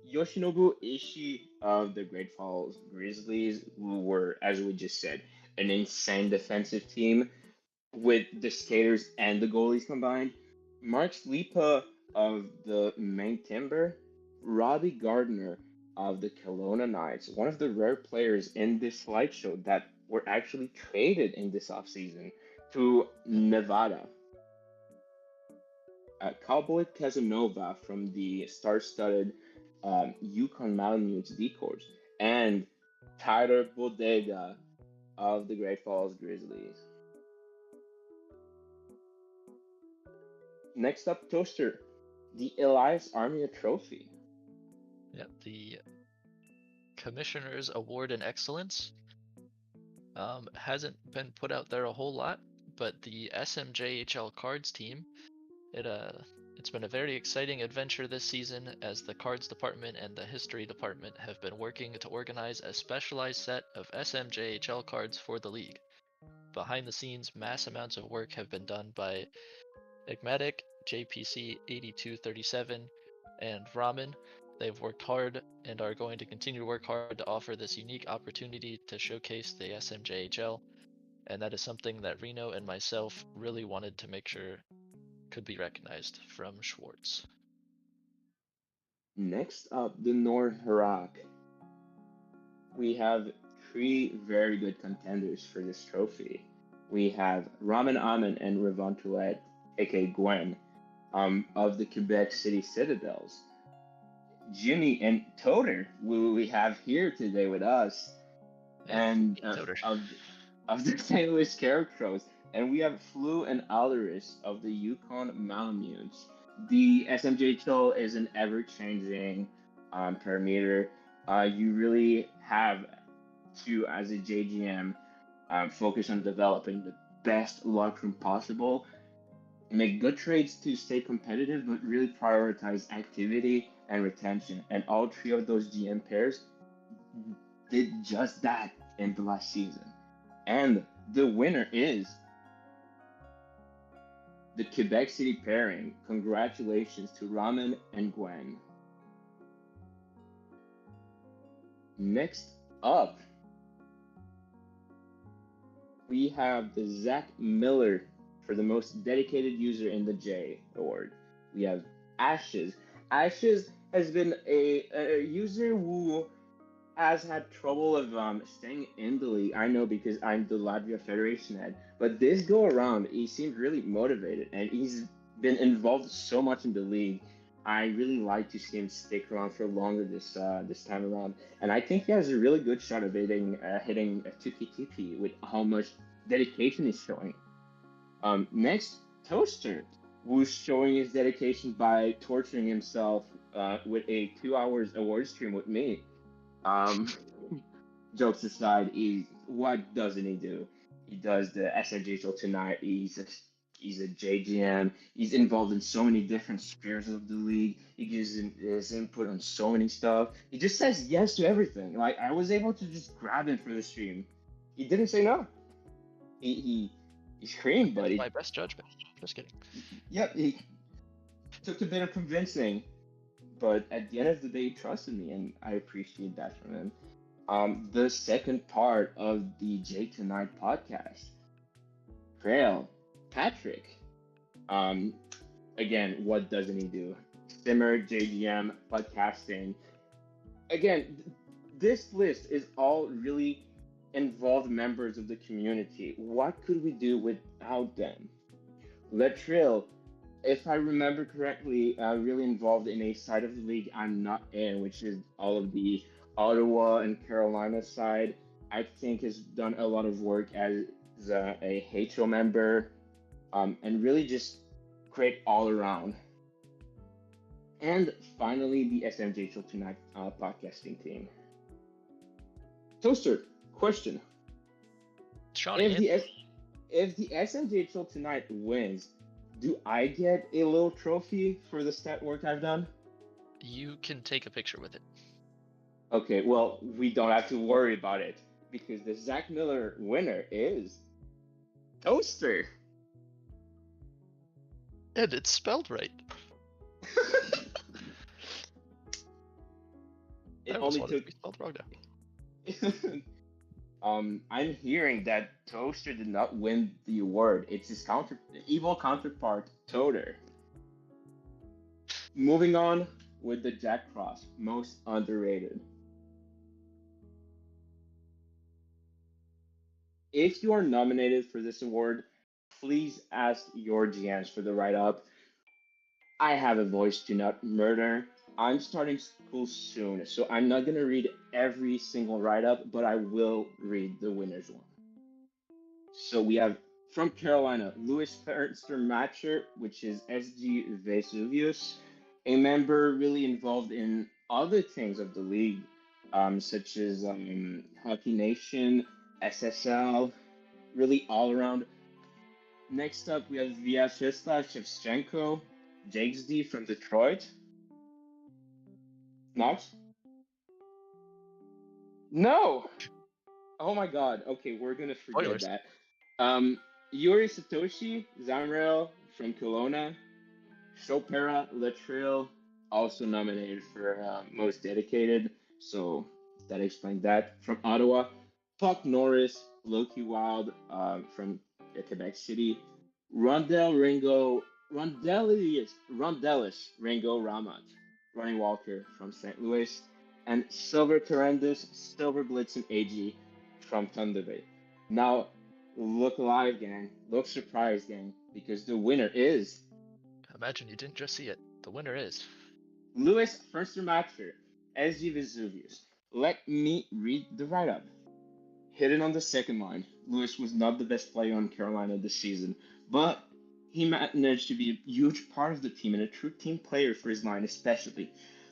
Yoshinobu Ishii of the Great Falls Grizzlies, who were, as we just said, an insane defensive team with the skaters and the goalies combined. Mark Lipa of the Maine Timber, Robbie Gardner of the Kelowna Knights, one of the rare players in this slideshow that were actually traded in this offseason to Nevada. Cowboy Casanova from the star-studded Yukon Malamutes D-Corps, and Tyler Bodega of the Great Falls Grizzlies. Next up, Toaster, the Elias Armia Trophy. Yep, the Commissioner's Award in Excellence hasn't been put out there a whole lot, but the SMJHL Cards team, it's been a very exciting adventure this season as the Cards department and the History department have been working to organize a specialized set of SMJHL cards for the league. Behind the scenes, mass amounts of work have been done by Igmatic, JPC 8237, and Ramen. They've worked hard and are going to continue to work hard to offer this unique opportunity to showcase the SMJHL, and that is something that Reno and myself really wanted to make sure could be recognized from Schwartz. Next up, the North Harak. We have three very good contenders for this trophy. We have Ramen Amen and Ravon Toulette, aka Gwen, of the Quebec City Citadels. Jimmy and Toter, who we have here today with us, and of the St. Louis Scarecrows. And we have Flu and Alaris of the Yukon Malamutes. The SMJHL is an ever-changing parameter. You really have to, as a JGM, focus on developing the best locker room possible, make good trades to stay competitive, but really prioritize activity and retention. And all three of those GM pairs did just that in the last season. And the winner is the Quebec City pairing. Congratulations to Ramen and Gwen. Next up, we have the Zach Miller for the most dedicated user in the J award. We have Ashes. Ashes has been a user who has had trouble of staying in the league. I know because I'm the Latvia Federation head, but this go around, he seemed really motivated, and he's been involved so much in the league. I really like to see him stick around for longer this time around, and I think he has a really good shot of hitting a 2 with how much dedication he's showing. Next, Toaster, who's showing his dedication by torturing himself with a 2 hours award stream with me. Jokes aside, what doesn't he do? He does the SNGHL tonight. He's a JGM. He's involved in so many different spheres of the league. He gives his input on so many stuff. He just says yes to everything. Like, I was able to just grab him for the stream. He didn't say no. he screamed, That's buddy. my best judgment. Just kidding. Yep, he took a bit of convincing, but at the end of the day, he trusted me, and I appreciate that from him. The second part of the J Tonight podcast, Trail, Patrick. Um, Again, what doesn't he do? Simmer, JGM, podcasting. Again, this list is all really involved members of the community. What could we do without them? Latrell, if I remember correctly, really involved in a side of the league I'm not in, which is all of the Ottawa and Carolina side. I think has done a lot of work as a HO member, and really just great all around. And finally, the SMJHL Tonight podcasting team. Toaster, question: Shawnee, If the if the SMJHL Tonight wins, do I get a little trophy for the stat work I've done? you can take a picture with it. Okay, well, we don't have to worry about it because the Zach Miller winner is Toaster. And it's spelled right. It I almost only wanted took. to be spelled wrong now. I'm hearing that Toaster did not win the award. It's his evil counterpart, Toter. Moving on with the Jack Cross, most underrated. If you are nominated for this award, please ask your GMs for the write up. I have a voice to not murder. I'm starting school soon, so I'm not going to read every single write up, but I will read the winner's one. So we have from Carolina, Louis Fernster Matcher, which is SG Vesuvius, a member really involved in other things of the league, such as Hockey Nation, SSL, really all around. Next up, we have Vyacheslav Shevchenko, Jakes D from Detroit. Not? No! Oh my god. Okay, we're gonna forget Spoilers. that. Yuri Satoshi, Zamrail from Kelowna, Chopera Latrell, also nominated for most dedicated. So that explains that. From Ottawa, Puck Norris, Loki Wild from Quebec City, Rondellis Ringo Ramat, Ronnie Walker from St. Louis, and Silver Terendus, Silver Blitzen AG from Thunder Bay. Now, look alive, gang. Look surprised, gang, because the winner is Imagine you didn't just see it. The winner is. Louis Fernster-Matcher, SG Vesuvius. Let me read the write up. Hidden on the second line, Lewis was not the best player on Carolina this season, but he managed to be a huge part of the team and a true team player for his line, especially.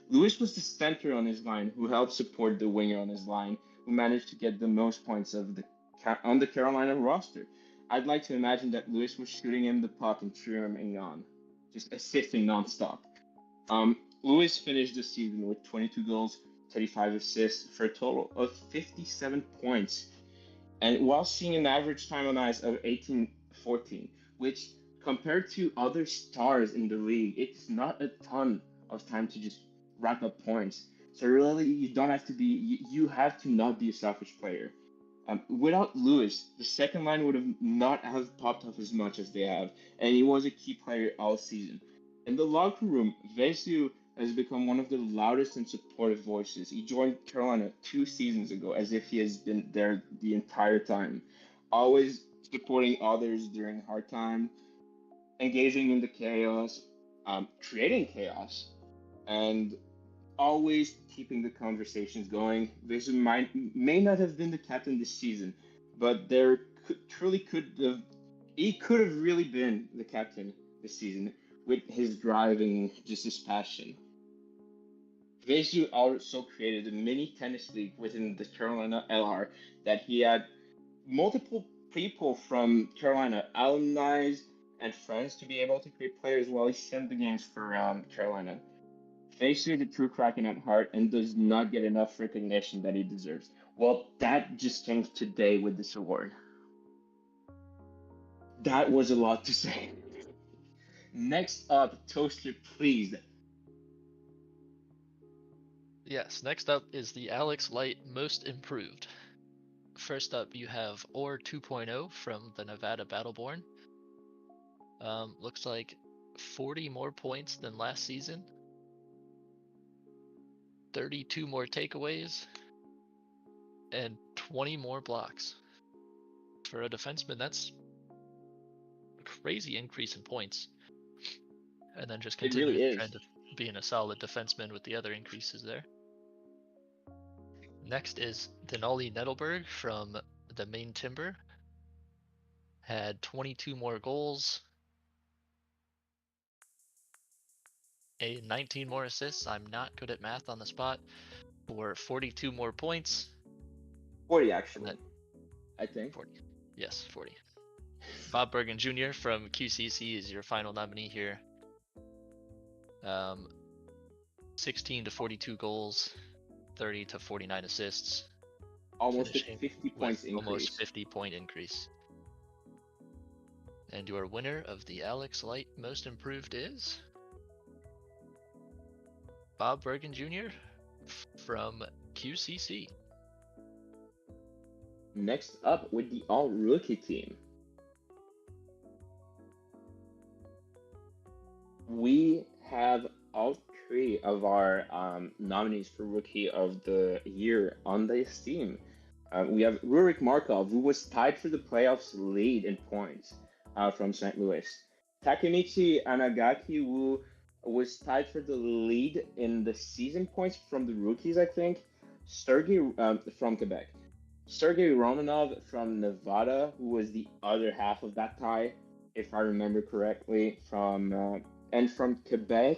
Lewis was the center on his line who helped support the winger on his line, who managed to get the most points on the Carolina roster. I'd like to imagine that Lewis was shooting him the puck and cheering on, just assisting nonstop. Lewis finished the season with 22 goals, 35 assists for a total of 57 points, and while seeing an average time on ice of 18-14, which compared to other stars in the league, it's not a ton of time to just rack up points. So really, you don't have to be, you have to not be a selfish player. Without Lewis, the second line would have not have popped off as much as they have, and he was a key player all season. In the locker room, Vesu has become one of the loudest and supportive voices. He joined Carolina 2 seasons ago, as if he has been there the entire time, always supporting others during hard time, engaging in the chaos, creating chaos, and always keeping the conversations going. This may not have been the captain this season, but truly could have. He could have really been the captain this season with his drive and just his passion. Vesu also created a mini tennis league within the Carolina LR that he had multiple people from Carolina, alumni and friends, to be able to create players while he sent the games for Carolina. Faces the true Kraken at heart and does not get enough recognition that he deserves. Well, that just changed today with this award. That was a lot to say. Next up, Toaster, please. Yes, next up is the Alex Light Most Improved. First up, you have Or 2.0 from the Nevada Battleborn. Looks like 40 more points than last season, 32 more takeaways, and 20 more blocks. For a defenseman, that's a crazy increase in points. And then just It continue really the is. trend of being a solid defenseman with the other increases there. Next is Denali Nettleberg from the Maine Timber. Had 22 more goals, 19 more assists. I'm not good at math on the spot. For 42 more points. 40 And actually, then I think. 40. Yes, 40. Bob Bergen Jr. from QCC is your final nominee here. 16 to 42 goals, 30 to 49 assists. Almost a Finishing 50 with points almost increase. 50-point increase. And your winner of the Alex Light Most Improved is Bob Bergen Jr. from QCC. Next up with the all rookie team, we have all three of our nominees for rookie of the year on this team. We have Rurik Markov, who was tied for the playoffs lead in points from St. Louis. Takemichi Anagaki, who was tied for the lead in the season points from the rookies, I think. Sergey from Quebec. Sergey Romanov from Nevada, who was the other half of that tie, if I remember correctly. And from Quebec,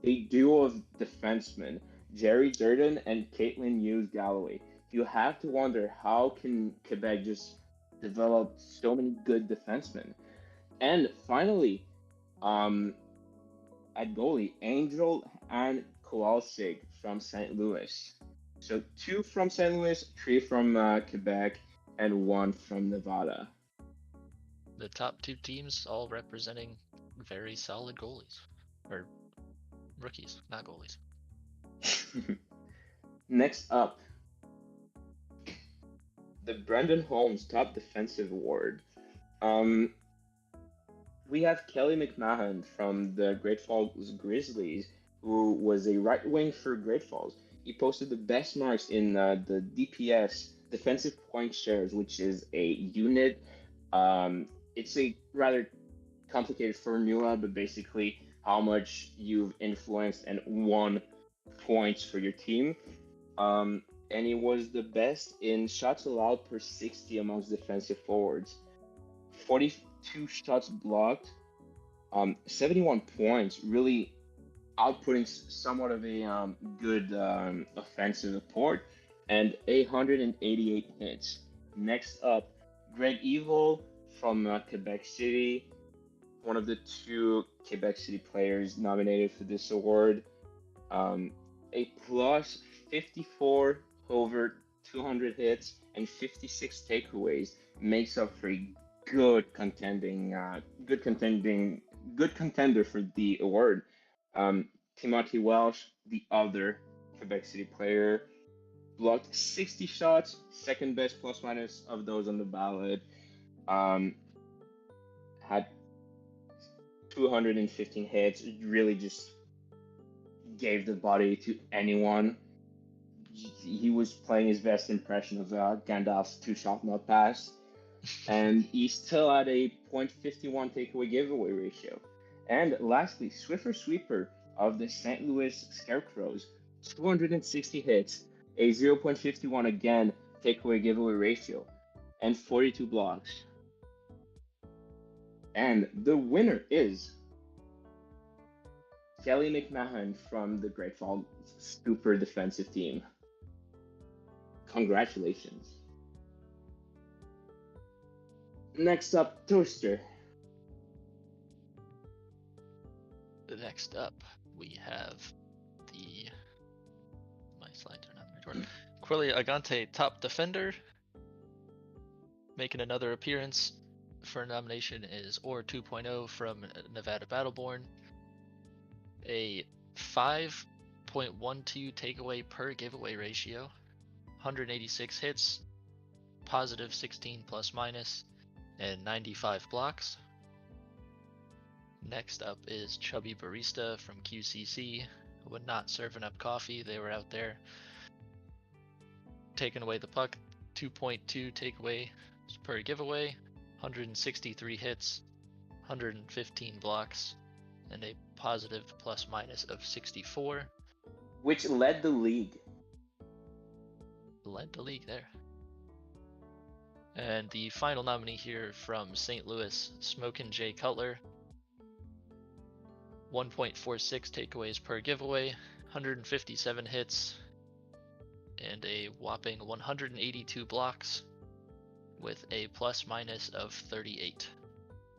a duo of defensemen, Jerry Durden and Caitlin Hughes Galloway. You have to wonder, how can Quebec just develop so many good defensemen? And finally, at goalie, Angel and Kowalczyk from St. Louis. So two from St. Louis, three from Quebec, and one from Nevada. The top two teams all representing very solid goalies. Or rookies, not goalies. Next up, the Brendan Holmes Top Defensive Award. Um, we have Kelly McMahon from the Great Falls Grizzlies, who was a right wing for Great Falls. He posted the best marks in the DPS, defensive point shares, which is a unit. It's a rather complicated formula, but basically how much you've influenced and won points for your team. And he was the best in shots allowed per 60 amongst defensive forwards. 42 shots blocked, 71 points, really outputting somewhat of a good offensive report, and 188 hits. Next up, Greg Evil from Quebec City, one of the two Quebec City players nominated for this award. A plus 54 over 200 hits and 56 takeaways makes up for a good contender for the award. Timothy Welsh, the other Quebec City player, blocked 60 shots, second best plus minus of those on the ballot. Had 215 hits, really just gave the body to anyone. He was playing his best impression of Gandalf's two-shot not pass, and he still had a .51 takeaway giveaway ratio. And lastly, Swiffer Sweeper of the St. Louis Scarecrows, 260 hits, a 0.51 again takeaway giveaway ratio, and 42 blocks. And the winner is Kelly McMahon from the Great Falls super defensive team. Congratulations. Next up, Toaster. Next up, we have the my slides are not very short. Quilly Agante, top defender, making another appearance. for nomination is Or 2.0 from Nevada Battleborn. A 5.12 takeaway per giveaway ratio, 186 hits, positive 16 plus minus, and 95 blocks. Next up is Chubby Barista from QCC. Would not serve enough coffee. They were out there taking away the puck. 2.2 takeaway per giveaway, 163 hits, 115 blocks, and a positive plus minus of 64. Which led the league. Led the league there. And the final nominee here from St. Louis, Smokin' Jay Cutler. 1.46 takeaways per giveaway, 157 hits, and a whopping 182 blocks with a plus minus of 38.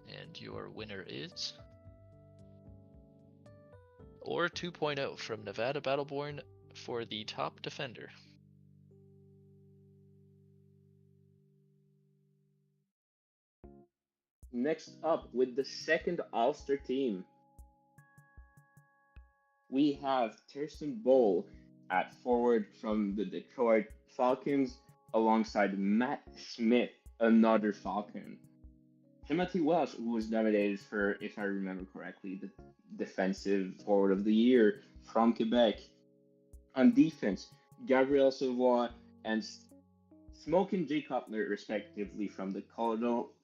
And your winner is Or 2.0 from Nevada Battleborn for the top defender. Next up, with the second All-Star team, we have Thurston Bowl at forward from the Detroit Falcons alongside Matt Smith, another Falcon. Timothy Welsh, who was nominated for, if I remember correctly, the Defensive Forward of the Year from Quebec. On defense, Gabriel Savoy and Smokin' Jay Cutler, respectively, from the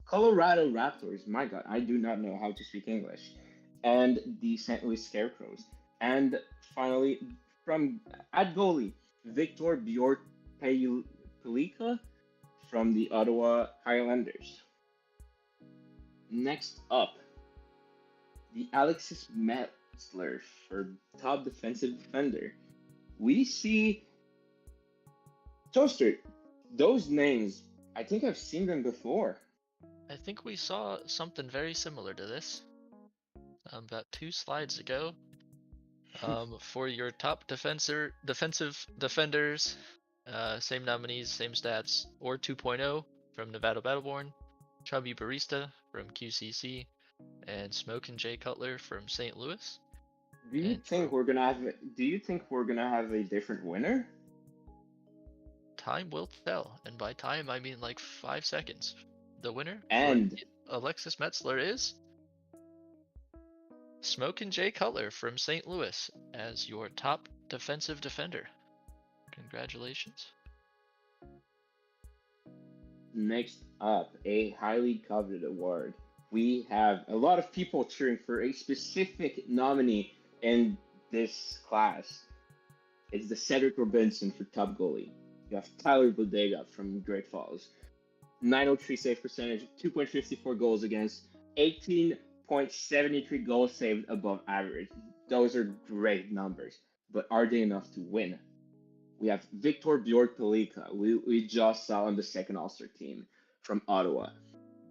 Colorado Raptors. My God, I do not know how to speak English. And the St. Louis Scarecrows. And finally, from at goalie, Victor Bjork Pelika from the Ottawa Highlanders. Next up, the Alexis Metzler for top defensive defender. We see Toaster. Those names, I think I've seen them before. I think we saw something very similar to this about 2 slides ago. For your top defensive defenders, same nominees, same stats. Or 2.0 from Nevada Battleborn, Chubby Barista from QCC, and Smokin' Jay Cutler from St. Louis. Do you think we're gonna have a different winner? Time will tell, and by time I mean like 5 seconds. The winner and for Alexis Metzler is Smokin' Jay Cutler from St. Louis as your top defensive defender. Congratulations. Next up, a highly coveted award. We have a lot of people cheering for a specific nominee in this class. It's the Cedric Robinson for top goalie. You have Tyler Bodega from Great Falls. 903 save percentage, 2.54 goals against, 18.73 goals saved above average. Those are great numbers, but are they enough to win? We have Victor Bjork Pelika, we just saw on the second All-Star team from Ottawa.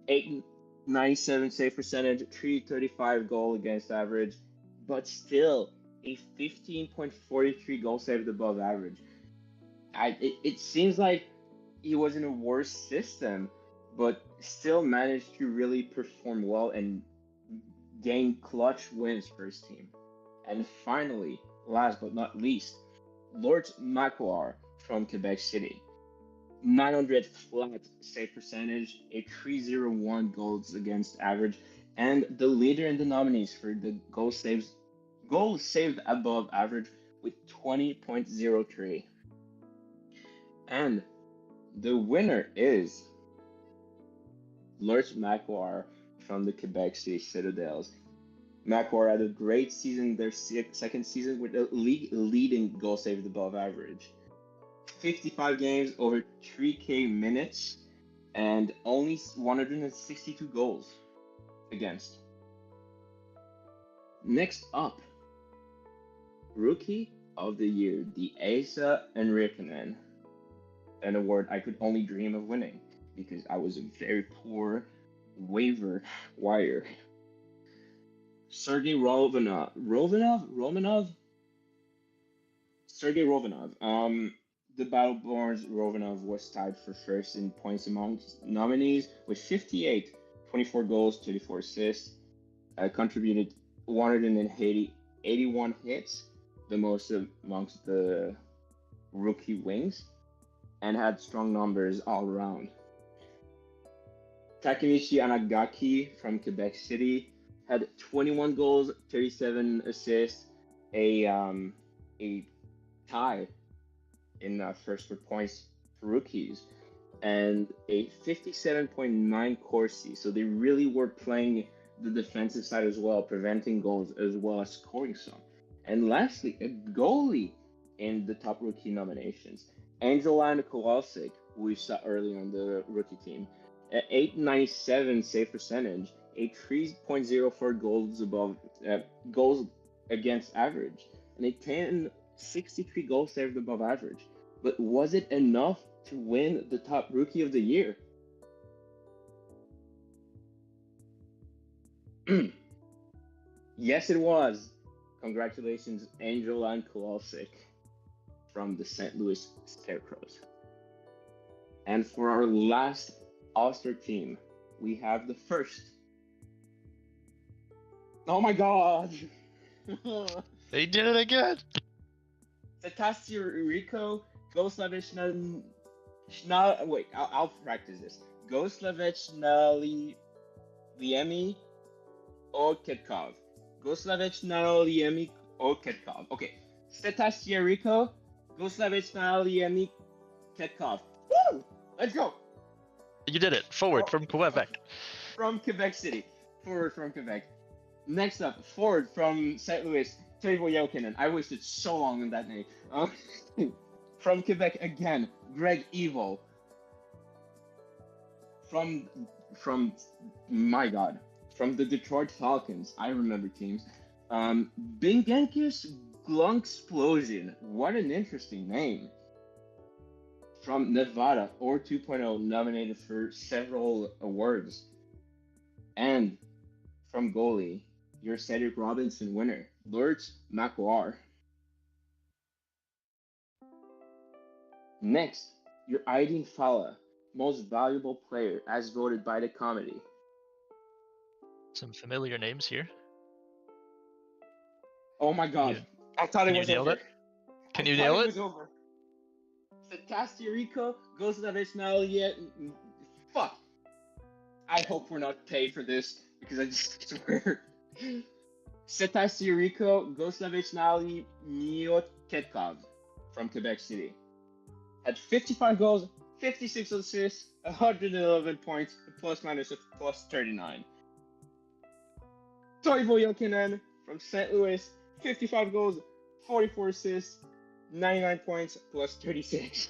897 save percentage, 335 goal against average, but still a 15.43 goal saved above average. It seems like he was in a worse system, but still managed to really perform well and gain clutch wins for his team. And finally, last but not least, Lord Macuar from Quebec City. 900 flat save percentage, a 301 goals against average, and the leader in the nominees for the goals saved above average with 20.03. And the winner is Lurch Macuar from the Quebec City Citadels. Macuar had a great season, their second season, with a leading goal saved above average. 55 games, over 3K minutes, and only 162 goals against. Next up, Rookie of the Year, the Asa Enrikinen. An award I could only dream of winning because I was a very poor waiver wire. Sergei Romanov. Sergei Romanov. The Battleborn's Romanov was tied for first in points among nominees with 58, 24 goals, 34 assists, contributed 81 hits, the most amongst the rookie wings, and had strong numbers all around. Takemichi Anagaki from Quebec City had 21 goals, 37 assists, a tie in first for points for rookies, and a 57.9 Corsi. So they really were playing the defensive side as well, preventing goals as well as scoring some. And lastly, a goalie in the top rookie nominations, Angeline Kowalczyk, who we saw early on the rookie team, at 897 save percentage, a 3.04 goals against average, and a 1063 goals saved above average. But was it enough to win the top rookie of the year? Yes, it was. Congratulations, Angeline Kowalczyk from the St. Louis Scarecrows. And for our last All-Star team, we have the first. Oh my God! They did it again. Setasio Rico, wait, I'll practice this. Goslavechnali Liemi Orketkov. Goslavechnali Orketkov. Okay. Setasio Rico, Goslavechnali Orketkov. Woo! Let's go! You did it. Forward from Quebec. From Quebec City. Forward from Quebec. Next up, forward from St. Louis, Teuvo Jokinen. I wasted so long on that name. From Quebec again, Greg Evo. From my God, from the Detroit Falcons. I remember teams. Bingenkis Glunksplosion. What an interesting name. From Nevada, or 2.0, nominated for several awards. And from goalie, your Cedric Robinson winner, Lurch Macuar. Next, your Aydin Fala, most valuable player as voted by the committee. Some familiar names here. Oh my God, I thought it was over. Can you nail it? It was over. Setasio Rico goes to the national yet. Fuck. I hope we're not paid for this because I just swear. Setasio Rico goes to the national Ketkov from Quebec City. Had 55 goals, 56 assists, 111 points, plus minus of plus 39. Teuvo Jokinen from St. Louis, 55 goals, 44 assists, 99 points, plus 36.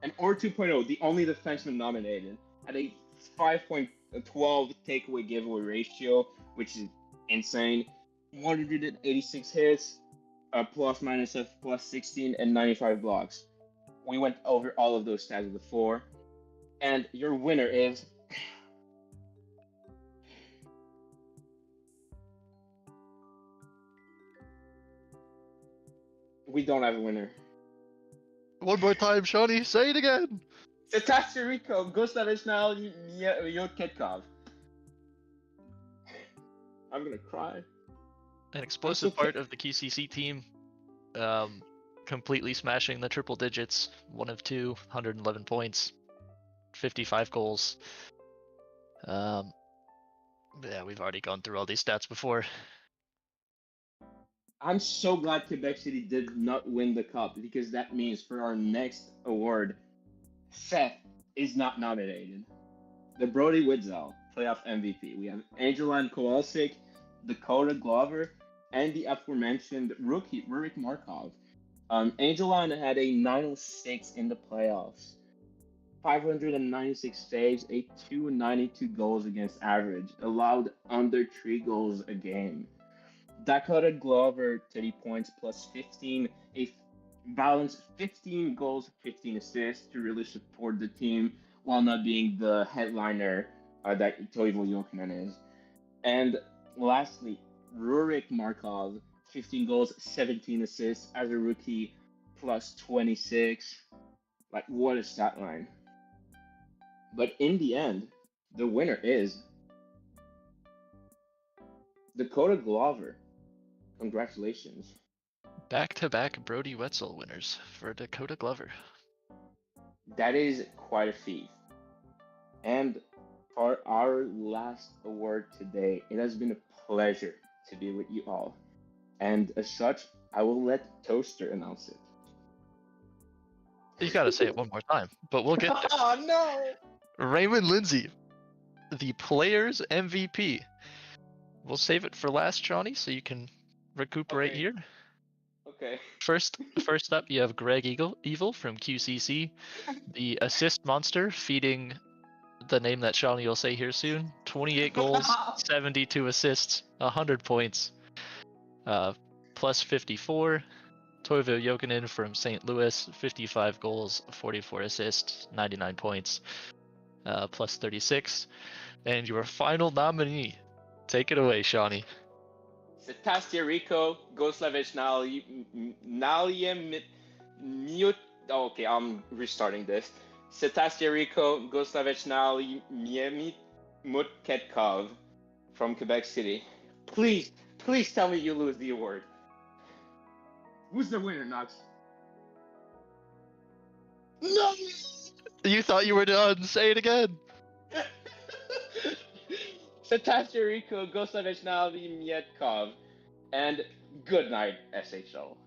And Or 2.0, the only defenseman nominated, had a 5.12 takeaway giveaway ratio, which is insane. 186 hits, a plus minus of plus 16, and 95 blocks. We went over all of those stats before. And your winner is... We don't have a winner. One more time, Shawnee. Say it again. Setasio Rico, Gustavichnal Yoketkov. I'm gonna cry. An explosive part of the QCC team. Completely smashing the triple digits. 1 of 2, 111 points, 55 goals. Yeah, we've already gone through all these stats before. I'm so glad Quebec City did not win the cup because that means for our next award, Seth is not nominated. The Brody Witzel playoff MVP. We have Angeline Kowalczyk, Dakota Glover, and the aforementioned rookie Rurik Markov. Angeline had a 906 in the playoffs, 596 saves, a 292 goals against average, allowed under 3 goals a game. Dakota Glover, 30 points plus 15, a balanced 15 goals, 15 assists to really support the team while not being the headliner that Teuvo Jokinen is. And lastly, Rurik Markov, 15 goals, 17 assists as a rookie, plus 26. Like, what a stat line. But in the end, The winner is Dakota Glover. Congratulations. Back-to-back Brody Wetzel winners for Dakota Glover. That is quite a feat. And for our last award today, it has been a pleasure to be with you all. And as such, I will let Toaster announce it. You gotta say it one more time, but we'll get there. Oh no! Raymond Lindsay, the Players MVP. We'll save it for last, Johnny, so you can recuperate Okay. here. Okay. First up, you have Greg Evil from QCC, the assist monster, feeding the name that Shawnee will say here soon. 28 goals, 72 assists, 100 points, plus 54. Toivo Jokinen from St. Louis, 55 goals, 44 assists, 99 points, plus 36. And your final nominee. Take it away, Shawnee. Setastia Rico, Goslavich Mute. Okay, I'm restarting this. Setastia Rico, Goslavich Miemit Mutketkov from Quebec City. Please tell me you lose the award. Who's the winner, Knox? No! You thought you were done. Say it again. Setastia Rico, Goslavich Mietkov, and good night, SHL.